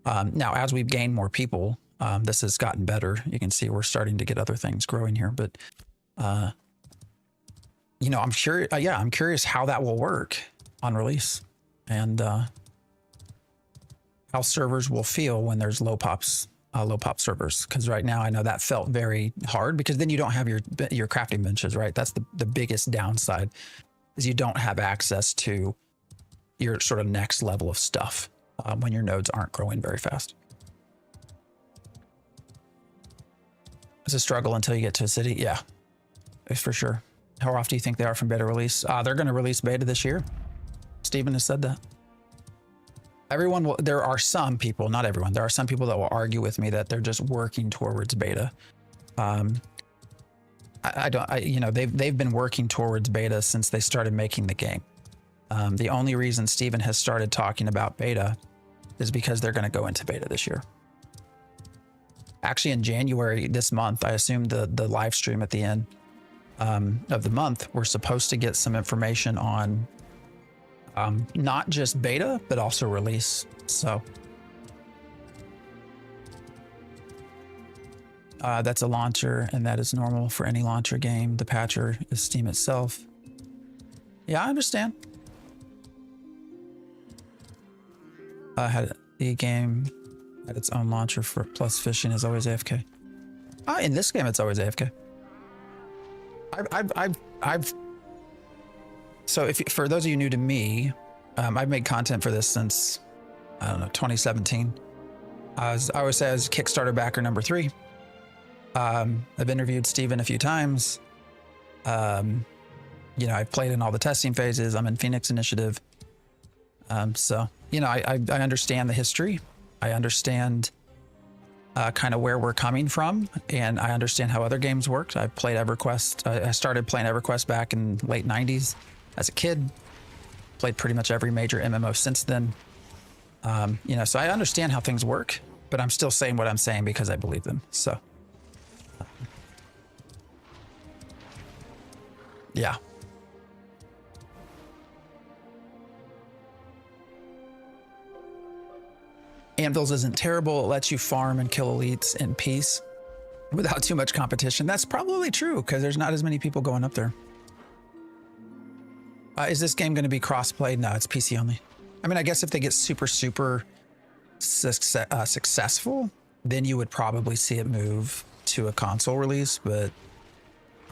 Now, as we've gained more people, this has gotten better. You can see we're starting to get other things growing here. But, you know, I'm sure, yeah, I'm curious how that will work on release, and how servers will feel when there's low pop servers. Because right now I know that felt very hard, because then you don't have your crafting benches, right? That's the biggest downside, is you don't have access to your sort of next level of stuff when your nodes aren't growing very fast. It's a struggle until you get to a city. Yeah, for sure. How off do you think they are from beta release? They're going to release beta this year. Steven has said that. Everyone will, there are some people, not everyone, there are some people that will argue with me that they're just working towards beta. You know, they've been working towards beta since they started making the game. The only reason Steven has started talking about beta is because they're going to go into beta this year. Actually, in January this month, I assume the live stream at the end of the month, we're supposed to get some information on not just beta, but also release. So that's a launcher, and that is normal for any launcher game. The patcher is Steam itself. Yeah, I understand. Had the game had its own launcher for plus fishing is always AFK. In this game, it's always AFK. So for those of you new to me, I've made content for this since, I don't know, 2017. I always say I was Kickstarter backer number 3. I've interviewed Steven a few times. You know, I've played in all the testing phases. I'm in Phoenix Initiative. So, you know, I understand the history. I understand kind of where we're coming from, and I understand how other games worked. I've played EverQuest. I started playing EverQuest back in late 90s as a kid. Played pretty much every major MMO since then. You know, so I understand how things work, but I'm still saying what I'm saying because I believe them. So, yeah. Anvils isn't terrible. It lets you farm and kill elites in peace without too much competition. That's probably true because there's not as many people going up there. Is this game going to be cross-played? No, it's PC only. I mean, I guess if they get super successful, then you would probably see it move to a console release. But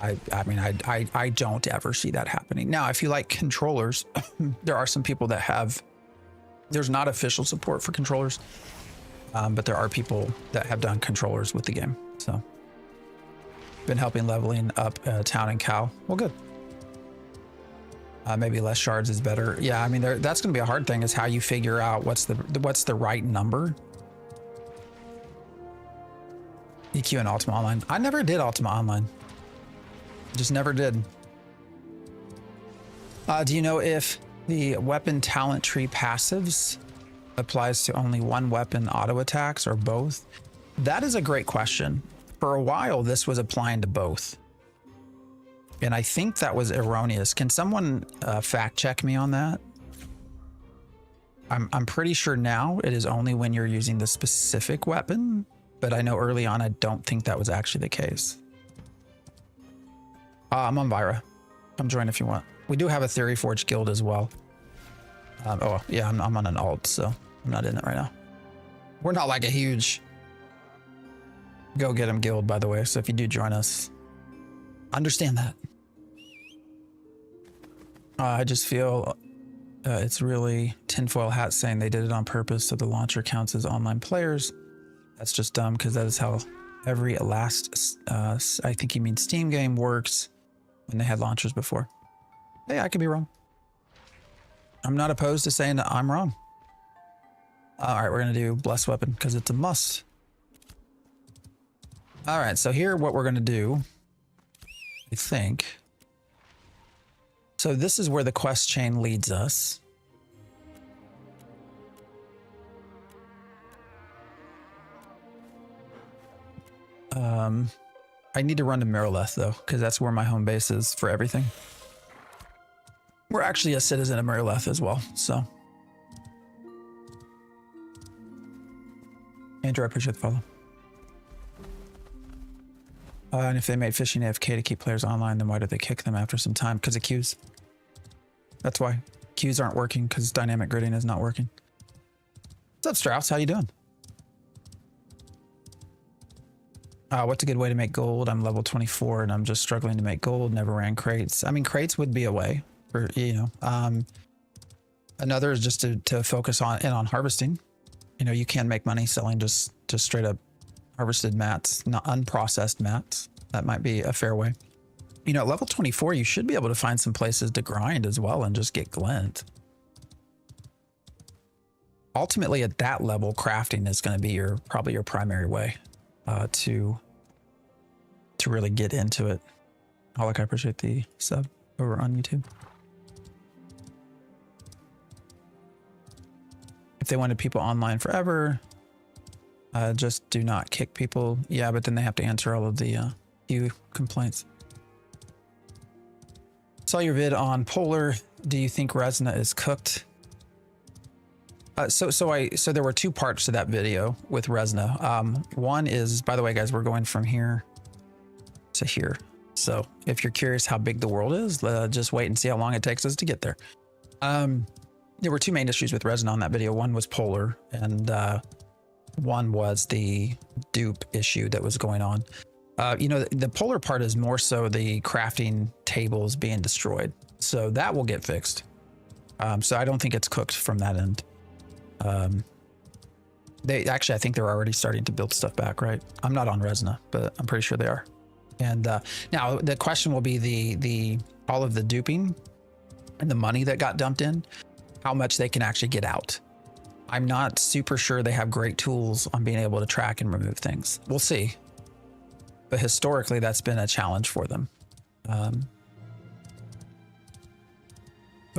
I mean, I don't ever see that happening. Now, if you like controllers, there are some people that have. There's not official support for controllers, but there are people that have done controllers with the game. So, been helping leveling up Town and Cow. Well, good. Maybe less shards is better. Yeah, I mean, that's going to be a hard thing. Is how you figure out what's the right number. EQ and Ultima Online. I never did Ultima Online. Just never did. Do you know if the weapon talent tree passives applies to only one weapon auto attacks or both? That is a great question. For a while, this was applying to both. And I think that was erroneous. Can someone fact check me on that? I'm pretty sure now it is only when you're using the specific weapon, but I know early on, I don't think that was actually the case. I'm on Vira. Come join if you want. We do have a Theory Forge guild as well. Oh yeah, I'm on an alt, so I'm not in it right now. We're not like a huge go get 'em guild, by the way. So if you do join us, understand that. I just feel it's really tinfoil hat saying they did it on purpose so the launcher counts as online players. That's just dumb because that is how every last, I think you mean Steam game works when they had launchers before. Hey, I could be wrong. I'm not opposed to saying that I'm wrong. All right, we're going to do Blessed Weapon because it's a must. All right, so here what we're going to do, I think. So this is where the quest chain leads us. I need to run to Miraleth though, because that's where my home base is for everything. We're actually a citizen of Miraleth as well, so. Andrew, I appreciate the follow. And if they made fishing AFK to keep players online, then why did they kick them after some time? Because of queues. That's why. Queues aren't working because dynamic gridding is not working. What's up, Strauss? How you doing? What's a good way to make gold? I'm level 24 and I'm just struggling to make gold. Never ran crates. I mean, crates would be a way for, you know. Another is just to focus on harvesting. You know, you can make money selling just straight up harvested mats, not unprocessed mats. That might be a fair way. You know, at level 24, you should be able to find some places to grind as well and just get glint. Ultimately, at that level, crafting is going to be probably your primary way to really get into it. Alec, I appreciate the sub over on YouTube. If they wanted people online forever, just do not kick people. Yeah, but then they have to answer all of the queue complaints. Saw your vid on Polar. Do you think Resna is cooked? So there were two parts to that video with Resna. One is, by the way, guys, we're going from here to here. So if you're curious how big the world is, just wait and see how long it takes us to get there. There were two main issues with Resna on that video. One was Polar, and one was the dupe issue that was going on. You know, the Polar part is more so the crafting tables being destroyed. So that will get fixed. So I don't think it's cooked from that end. They actually, I think they're already starting to build stuff back, right? I'm not on Resna, but I'm pretty sure they are. And now the question will be the all of the duping and the money that got dumped in, how much they can actually get out. I'm not super sure they have great tools on being able to track and remove things. We'll see. But historically, that's been a challenge for them. But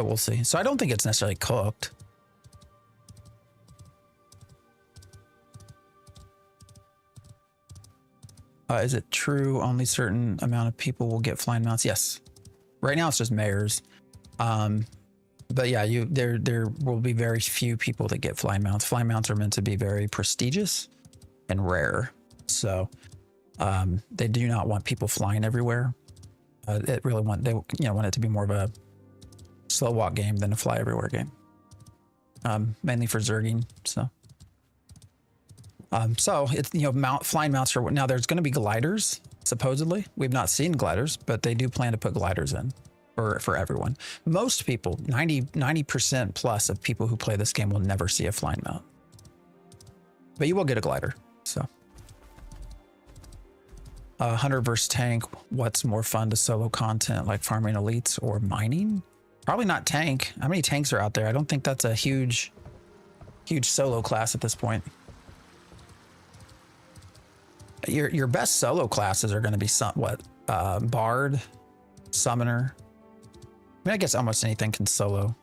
we'll see. So I don't think it's necessarily cooked. Is it true only certain amount of people will get flying mounts? Yes. Right now it's just mayors. But yeah, there will be very few people that get flying mounts. Flying mounts are meant to be very prestigious and rare. So they do not want people flying everywhere. They want it to be more of a slow walk game than a fly everywhere game. Mainly for zerging. So it's, flying mounts are, now there's going to be gliders, supposedly. We've not seen gliders, but they do plan to put gliders in for everyone. Most people, 90% plus of people who play this game will never see a flying mount. But you will get a glider, so. Hunter versus tank, what's more fun to solo content, like farming elites or mining? Probably not tank. How many tanks are out there? I don't think that's a huge solo class at this point. Your best solo classes are going to be Bard, Summoner. I mean, I guess almost anything can solo.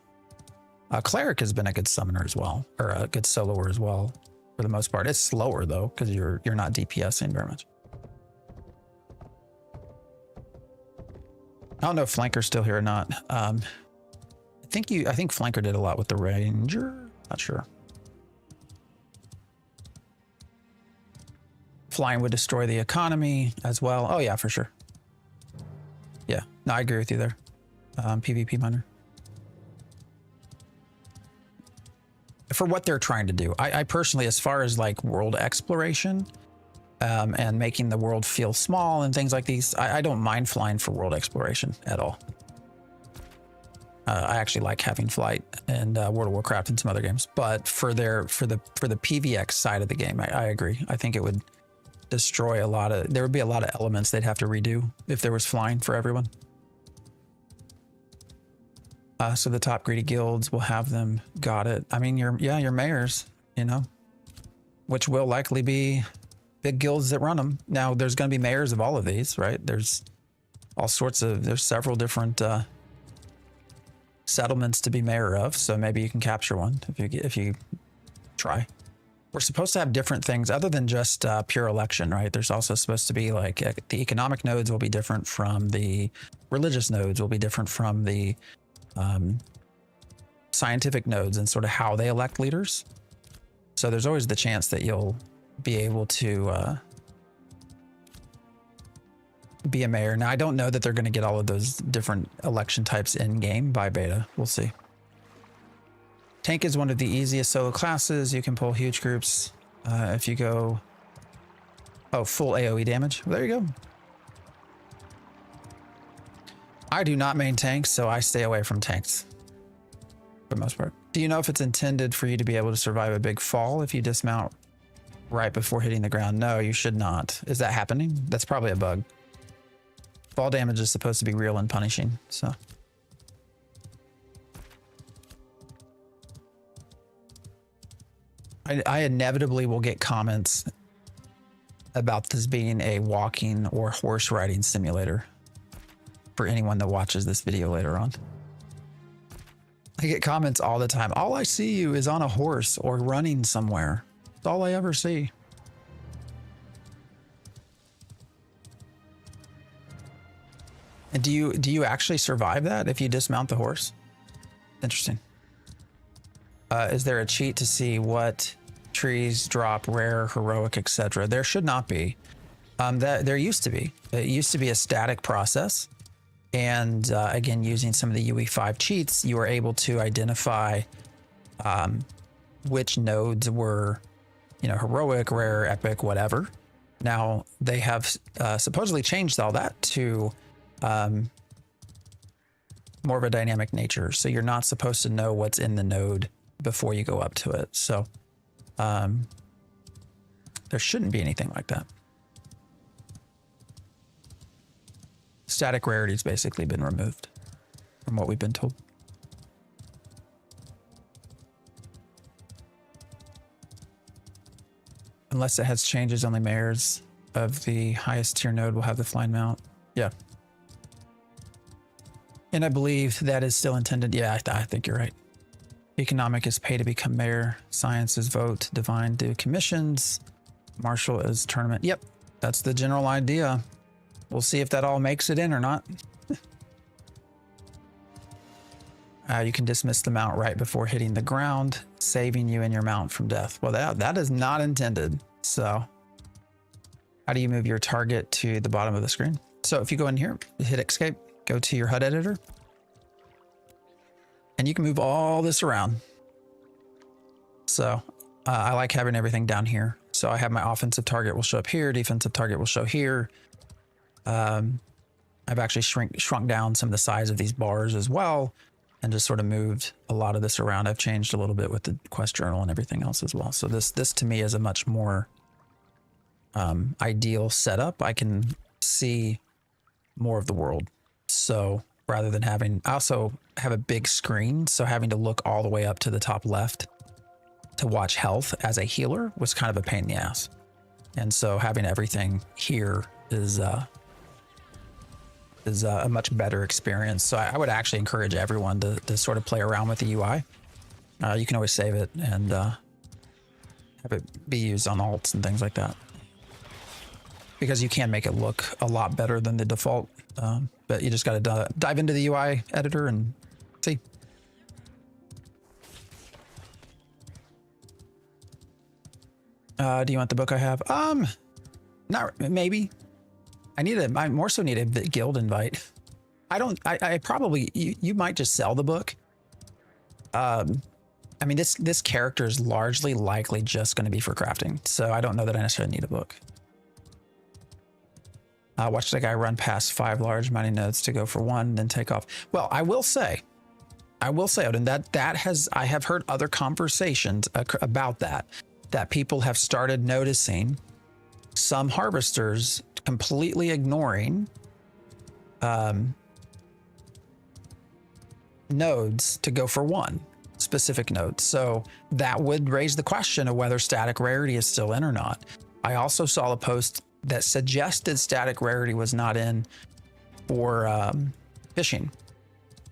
Cleric has been a good summoner as well, or a good soloer as well, for the most part. It's slower though, because you're not DPSing very much. I don't know if Flanker's still here or not. I think Flanker did a lot with the Ranger. Not sure. Flying would destroy the economy as well. Oh yeah, for sure. Yeah, no, I agree with you there. PvP miner. For what they're trying to do, I personally, as far as like world exploration and making the world feel small and things like these, I don't mind flying for world exploration at all. I actually like having flight in World of Warcraft and some other games, but for the PvX side of the game, I agree. I think it would destroy there would be a lot of elements they'd have to redo if there was flying for everyone. So the top greedy guilds will have them. Got it. I mean, your mayors, which will likely be big guilds that run them. Now there's going to be mayors of all of these, right? There's several different settlements to be mayor of. So maybe you can capture one if you try. We're supposed to have different things other than just pure election, right? There's also supposed to be like the economic nodes will be different from the religious nodes, will be different from the scientific nodes, and sort of how they elect leaders. So there's always the chance that you'll be able to be a mayor. Now, I don't know that they're going to get all of those different election types in game by beta. We'll see. Tank is one of the easiest solo classes. You can pull huge groups if you go full AoE damage. Well, there you go. I do not main tanks, so I stay away from tanks for the most part. Do you know if it's intended for you to be able to survive a big fall if you dismount right before hitting the ground? No, you should not. Is that happening? That's probably a bug. Fall damage is supposed to be real and punishing, so. I inevitably will get comments about this being a walking or horse riding simulator for anyone that watches this video later on. I get comments all the time. All I see you is on a horse or running somewhere. That's all I ever see. And do you actually survive that if you dismount the horse? Interesting. Is there a cheat to see what trees drop rare, heroic, etc.? There should not be. There used to be. It used to be a static process. And again, using some of the UE5 cheats, you were able to identify which nodes were, heroic, rare, epic, whatever. Now they have supposedly changed all that to more of a dynamic nature. So you're not supposed to know what's in the node before you go up to it. So there shouldn't be anything like that. Static rarity has basically been removed from what we've been told. Unless it has changes, only mayors of the highest tier node will have the flying mount. Yeah. And I believe that is still intended. Yeah, I think you're right. Economic is pay to become mayor. Science is vote. Divine do commissions. Martial is tournament. Yep, that's the general idea. We'll see if that all makes it in or not. You can dismiss the mount right before hitting the ground, saving you and your mount from death. Well, that is not intended. So how do you move your target to the bottom of the screen? So if you go in here, hit escape, go to your HUD editor, and you can move all this around. So I like having everything down here. So I have my offensive target will show up here, defensive target will show here. I've actually shrunk down some of the size of these bars as well, and just sort of moved a lot of this around. I've changed a little bit with the quest journal and everything else as well. So this to me is a much more ideal setup. I can see more of the world. So rather than having, I also have a big screen, so having to look all the way up to the top left to watch health as a healer was kind of a pain in the ass. And so having everything here is a much better experience. So I would actually encourage everyone to sort of play around with the UI. You can always save it and have it be used on alts and things like that, because you can make it look a lot better than the default. But you just got to dive into the UI editor and see. Do you want the book I have? Not maybe. I more so need a guild invite. I probably, you might just sell the book. I mean, this character is largely likely just going to be for crafting. So I don't know that I necessarily need a book. Watch the guy run past 5 large mining nodes to go for 1, then take off. Well, I will say, Odin, I have heard other conversations about that people have started noticing some harvesters completely ignoring nodes to go for 1 specific node. So that would raise the question of whether static rarity is still in or not. I also saw a post that suggested static rarity was not in for fishing.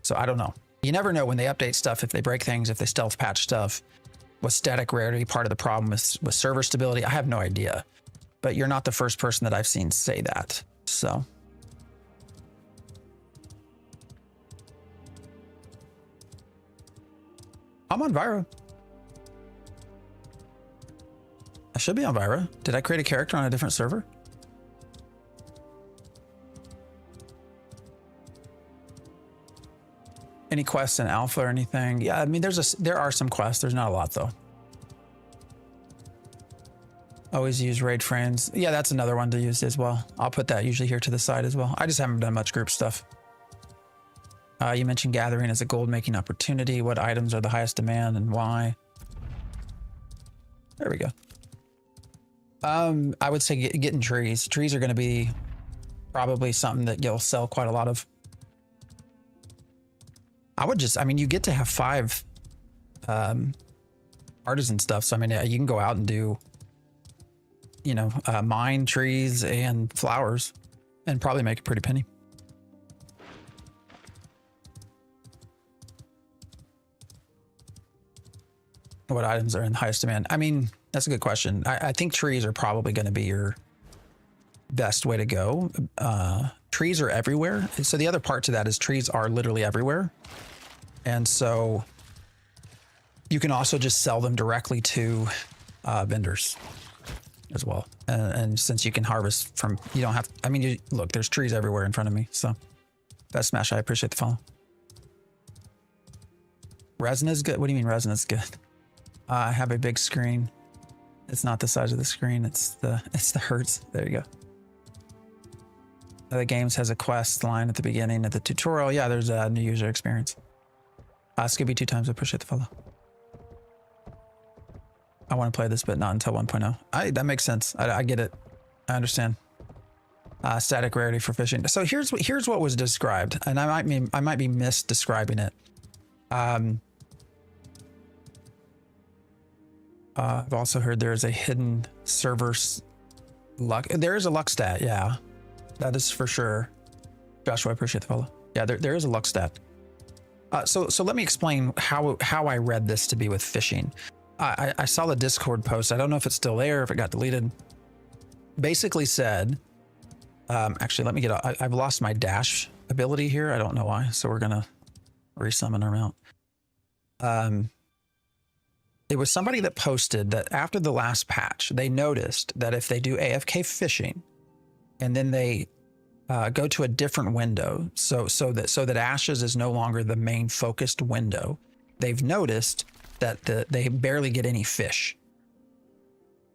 So I don't know. You never know when they update stuff, if they break things, if they stealth patch stuff. Was static rarity part of the problem with server stability? I have no idea. But you're not the first person that I've seen say that. So I'm on Vyra. I should be on Vyra. Did I create a character on a different server? Any quests in alpha or anything? Yeah, I mean, there are some quests. There's not a lot though. Always use raid frames. Yeah, that's another one to use as well. I'll put that usually here to the side as well. I just haven't done much group stuff. You mentioned gathering as a gold making opportunity. What items are the highest demand and why? There we go. I would say getting trees. Trees are going to be probably something that you'll sell quite a lot of. I mean, you get to have 5 artisan stuff. So, I mean, you can go out and do, you know, mine trees and flowers and probably make a pretty penny. What items are in the highest demand? I mean, that's a good question. I think trees are probably going to be your best way to go. Trees are everywhere. So the other part to that is trees are literally everywhere. And so you can also just sell them directly to vendors as well. And since you can harvest from, you don't have, I mean, look, there's trees everywhere in front of me. So that's Smash. I appreciate the follow. Resin is good. What do you mean resin is good? I have a big screen. It's not the size of the screen. It's the hertz. There you go. The games has a quest line at the beginning of the tutorial. Yeah, there's a new user experience. Scooby 2 times. I appreciate the follow. I want to play this, but not until 1.0. That makes sense. I get it. I understand. Static rarity for fishing. So here's what was described, and I might be misdescribing it. I've also heard there is a hidden server luck. There is a luck stat. Yeah, that is for sure. Joshua, I appreciate the follow. Yeah, there is a luck stat. So let me explain how I read this to be with fishing. I saw the Discord post. I don't know if it's still there, if it got deleted. Basically said, actually, let me get out. I've lost my dash ability here. I don't know why. So we're gonna resummon our mount. It was somebody that posted that after the last patch, they noticed that if they do AFK fishing, and then they go to a different window, so that Ashes is no longer the main focused window, they've noticed that they barely get any fish.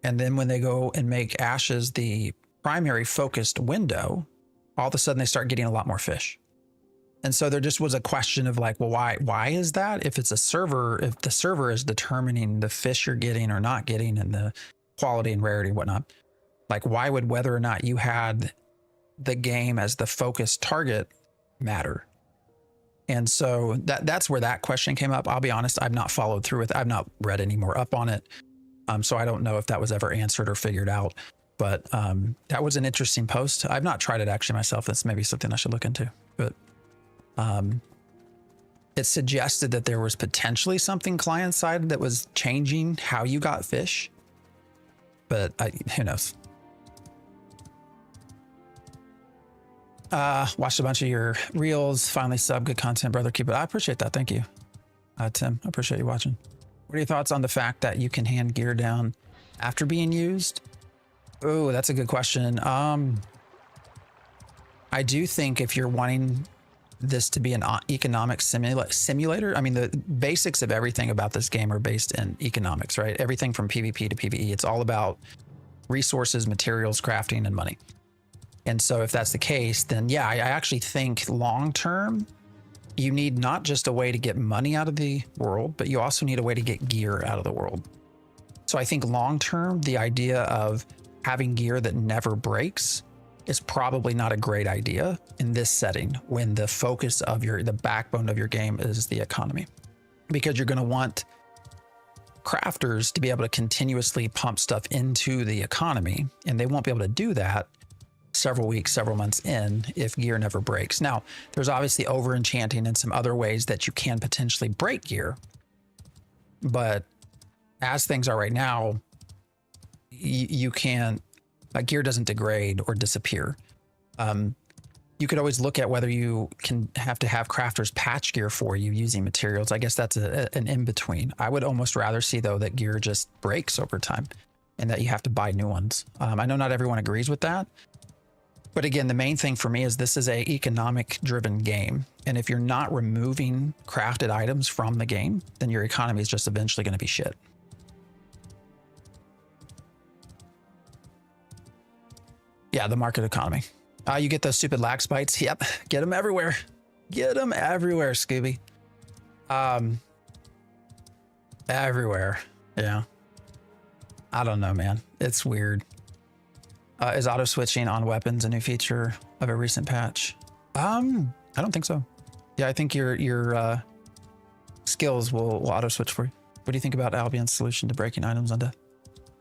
And then when they go and make Ashes the primary focused window, all of a sudden they start getting a lot more fish. And so there just was a question of like, well, why is that? If it's a server, if the server is determining the fish you're getting or not getting and the quality and rarity and whatnot, like why would whether or not you had the game as the focused target matter? And so that's where that question came up. I'll be honest, I've not followed through with it. I've not read any more up on it. So I don't know if that was ever answered or figured out, but that was an interesting post. I've not tried it actually myself. That's maybe something I should look into, but it suggested that there was potentially something client side that was changing how you got fish, but who knows? Watched a bunch of your reels, finally sub, good content, brother. Keep it. I appreciate that. Thank you. Tim, I appreciate you watching. What are your thoughts on the fact that you can hand gear down after being used? Oh, that's a good question. I do think if you're wanting this to be an economic simulator, I mean, the basics of everything about this game are based in economics, right? Everything from PvP to PvE, it's all about resources, materials, crafting, and money. And so if that's the case, then yeah, I actually think long-term, you need not just a way to get money out of the world, but you also need a way to get gear out of the world. So I think long-term, the idea of having gear that never breaks is probably not a great idea in this setting when the focus of the backbone of your game is the economy, because you're going to want crafters to be able to continuously pump stuff into the economy, and they won't be able to do that several weeks, several months in if gear never breaks. Now, there's obviously over enchanting and some other ways that you can potentially break gear, but as things are right now, you can't. Gear doesn't degrade or disappear. You could always look at whether you can have to have crafters patch gear for you using materials. I guess that's an in-between. I would almost rather see, though, that gear just breaks over time and that you have to buy new ones. I know not everyone agrees with that. But again, the main thing for me is this is a economic-driven game. And if you're not removing crafted items from the game, then your economy is just eventually going to be shit. Yeah, the market economy. You get those stupid lag spikes. Yep, get them everywhere. Get them everywhere, Scooby. Everywhere. Yeah. I don't know, man. It's weird. Is auto switching on weapons a new feature of a recent patch? I don't think so. Yeah, I think your skills will auto switch for you. What do you think about Albion's solution to breaking items on death?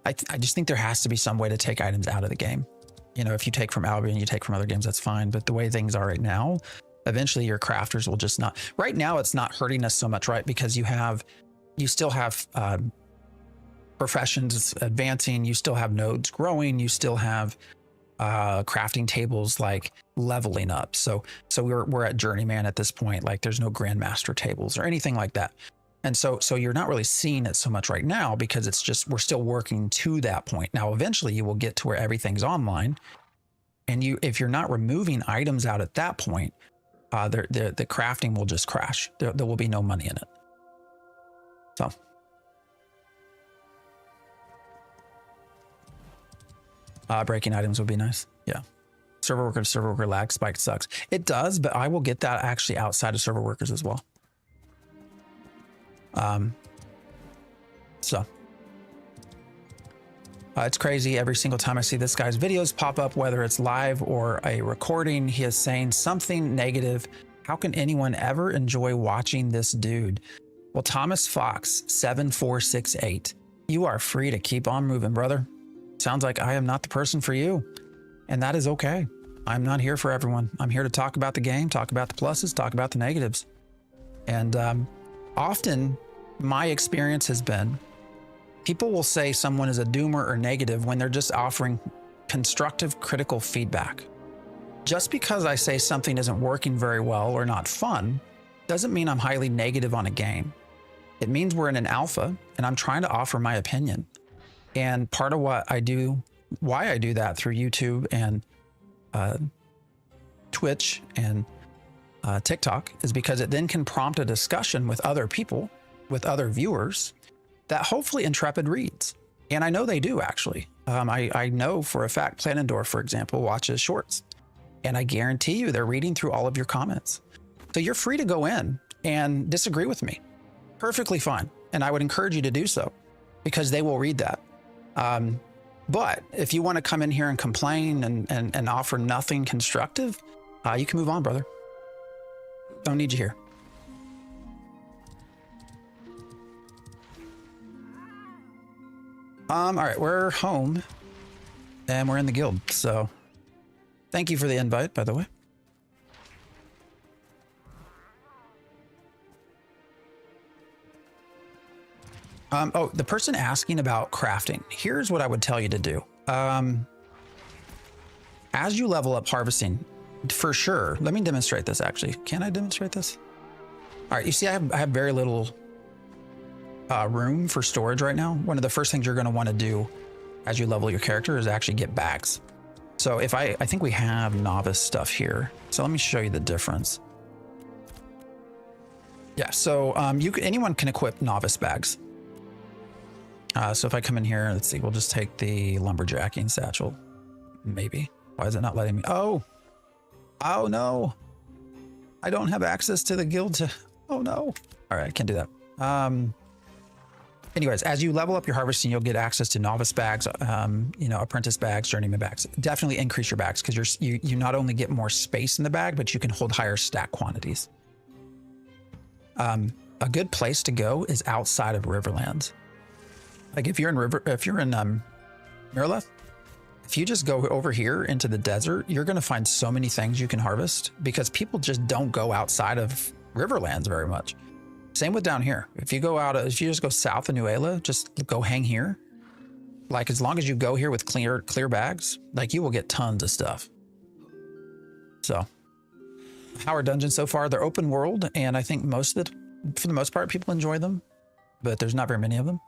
I just think there has to be some way to take items out of the game. You know, if you take from Albion, you take from other games, that's fine. But the way things are right now, eventually your crafters will just not. Right now, it's not hurting us so much, right? Because you still have professions advancing, you still have nodes growing, you still have crafting tables like leveling up. So we're at journeyman at this point. Like there's no grandmaster tables or anything like that. And so you're not really seeing it so much right now because it's just, we're still working to that point. Now, eventually you will get to where everything's online. And if you're not removing items out at that point, the crafting will just crash. There will be no money in it. So. Breaking items would be nice. Yeah. Server worker to server worker lag spike sucks. It does, but I will get that actually outside of server workers as well. It's crazy. Every single time I see this guy's videos pop up, whether it's live or a recording, he is saying something negative. How can anyone ever enjoy watching this dude? Well, Thomas Fox 7468, you are free to keep on moving, brother. Sounds like I am not the person for you. And that is okay. I'm not here for everyone. I'm here to talk about the game, talk about the pluses, talk about the negatives. And often my experience has been people will say someone is a doomer or negative when they're just offering constructive, critical feedback. Just because I say something isn't working very well or not fun doesn't mean I'm highly negative on a game. It means we're in an alpha and I'm trying to offer my opinion. And part of what I do, why I do that through YouTube and Twitch and TikTok is because it then can prompt a discussion with other people, with other viewers that hopefully Intrepid reads. And I know they do actually. I know for a fact Planendorf, for example, watches shorts. And I guarantee you they're reading through all of your comments. So you're free to go in and disagree with me. Perfectly fine. And I would encourage you to do so because they will read that. But if you want to come in here and complain and offer nothing constructive, you can move on, brother. Don't need you here. All right, we're home and we're in the guild. So thank you for the invite, by the way. Oh, the person asking about crafting. Here's what I would tell you to do. As you level up harvesting, for sure. Let me demonstrate this actually. Can I demonstrate this? All right, you see I have very little room for storage right now. One of the first things you're gonna wanna do as you level your character is actually get bags. So if I think we have novice stuff here. So let me show you the difference. Yeah, so anyone can equip novice bags. So if I come in here, let's see, we'll just take the lumberjacking satchel. Maybe. Why is it not letting me? Oh no. I don't have access to the guild to, oh no. All right, I can't do that. Anyways, as you level up your harvesting, you'll get access to novice bags, apprentice bags, journeyman bags. Definitely increase your bags because you not only get more space in the bag, but you can hold higher stack quantities. A good place to go is outside of Riverlands. Like if you're in Miraleth, if you just go over here into the desert, you're going to find so many things you can harvest because people just don't go outside of Riverlands very much. Same with down here. If you just go south of Nuela, just go hang here. Like as long as you go here with clear bags, like you will get tons of stuff. So how are dungeons so far? They're open world. And I think for the most part, people enjoy them, but there's not very many of them.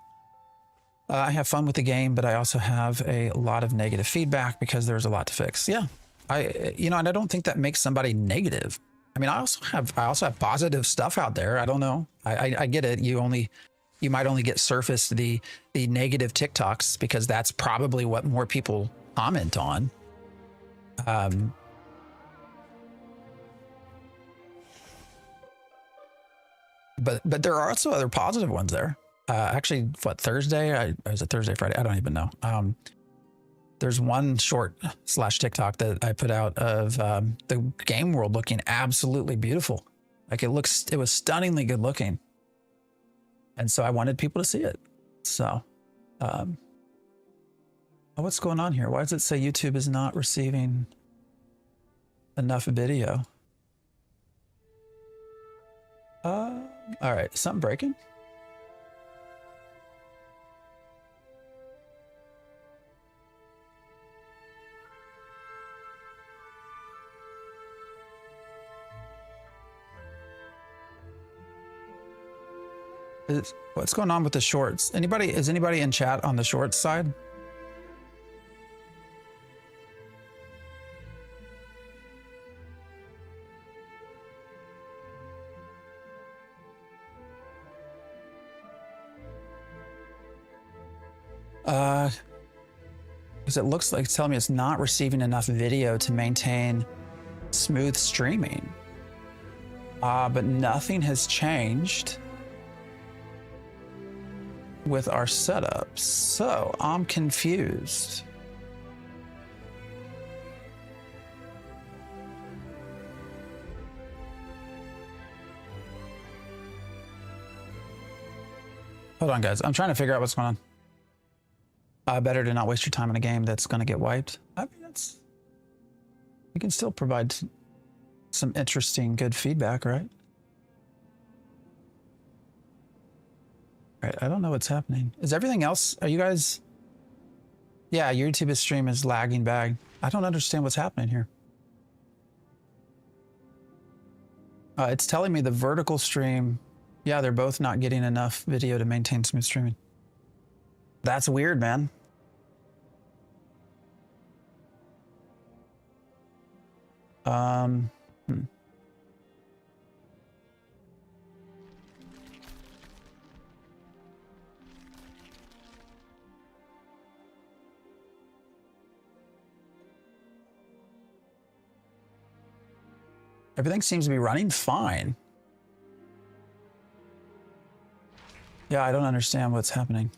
I have fun with the game, but I also have a lot of negative feedback because there's a lot to fix. Yeah, and I don't think that makes somebody negative. I mean, I also have positive stuff out there. I don't know. I get it. You might only get surfaced the negative TikToks because that's probably what more people comment on. But there are also other positive ones there. Actually, Thursday? Was it Thursday, Friday? I don't even know. There's one short / TikTok that I put out of the game world looking absolutely beautiful. Like it was stunningly good looking. And so I wanted people to see it. So, what's going on here? Why does it say YouTube is not receiving enough video? All right, something breaking? What's going on with the shorts? Is anybody in chat on the shorts side? because it looks like it's telling me it's not receiving enough video to maintain smooth streaming. But nothing has changed with our setup. So I'm confused. Hold on, guys. I'm trying to figure out what's going on. Better to not waste your time in a game that's going to get wiped. I mean, you can still provide some interesting, good feedback, right? All right, I don't know what's happening. Is everything else, are you guys? Yeah, your YouTube stream is lagging back. I don't understand what's happening here. It's telling me the vertical stream, yeah, they're both not getting enough video to maintain smooth streaming. That's weird, man. Everything seems to be running fine. Yeah, I don't understand what's happening.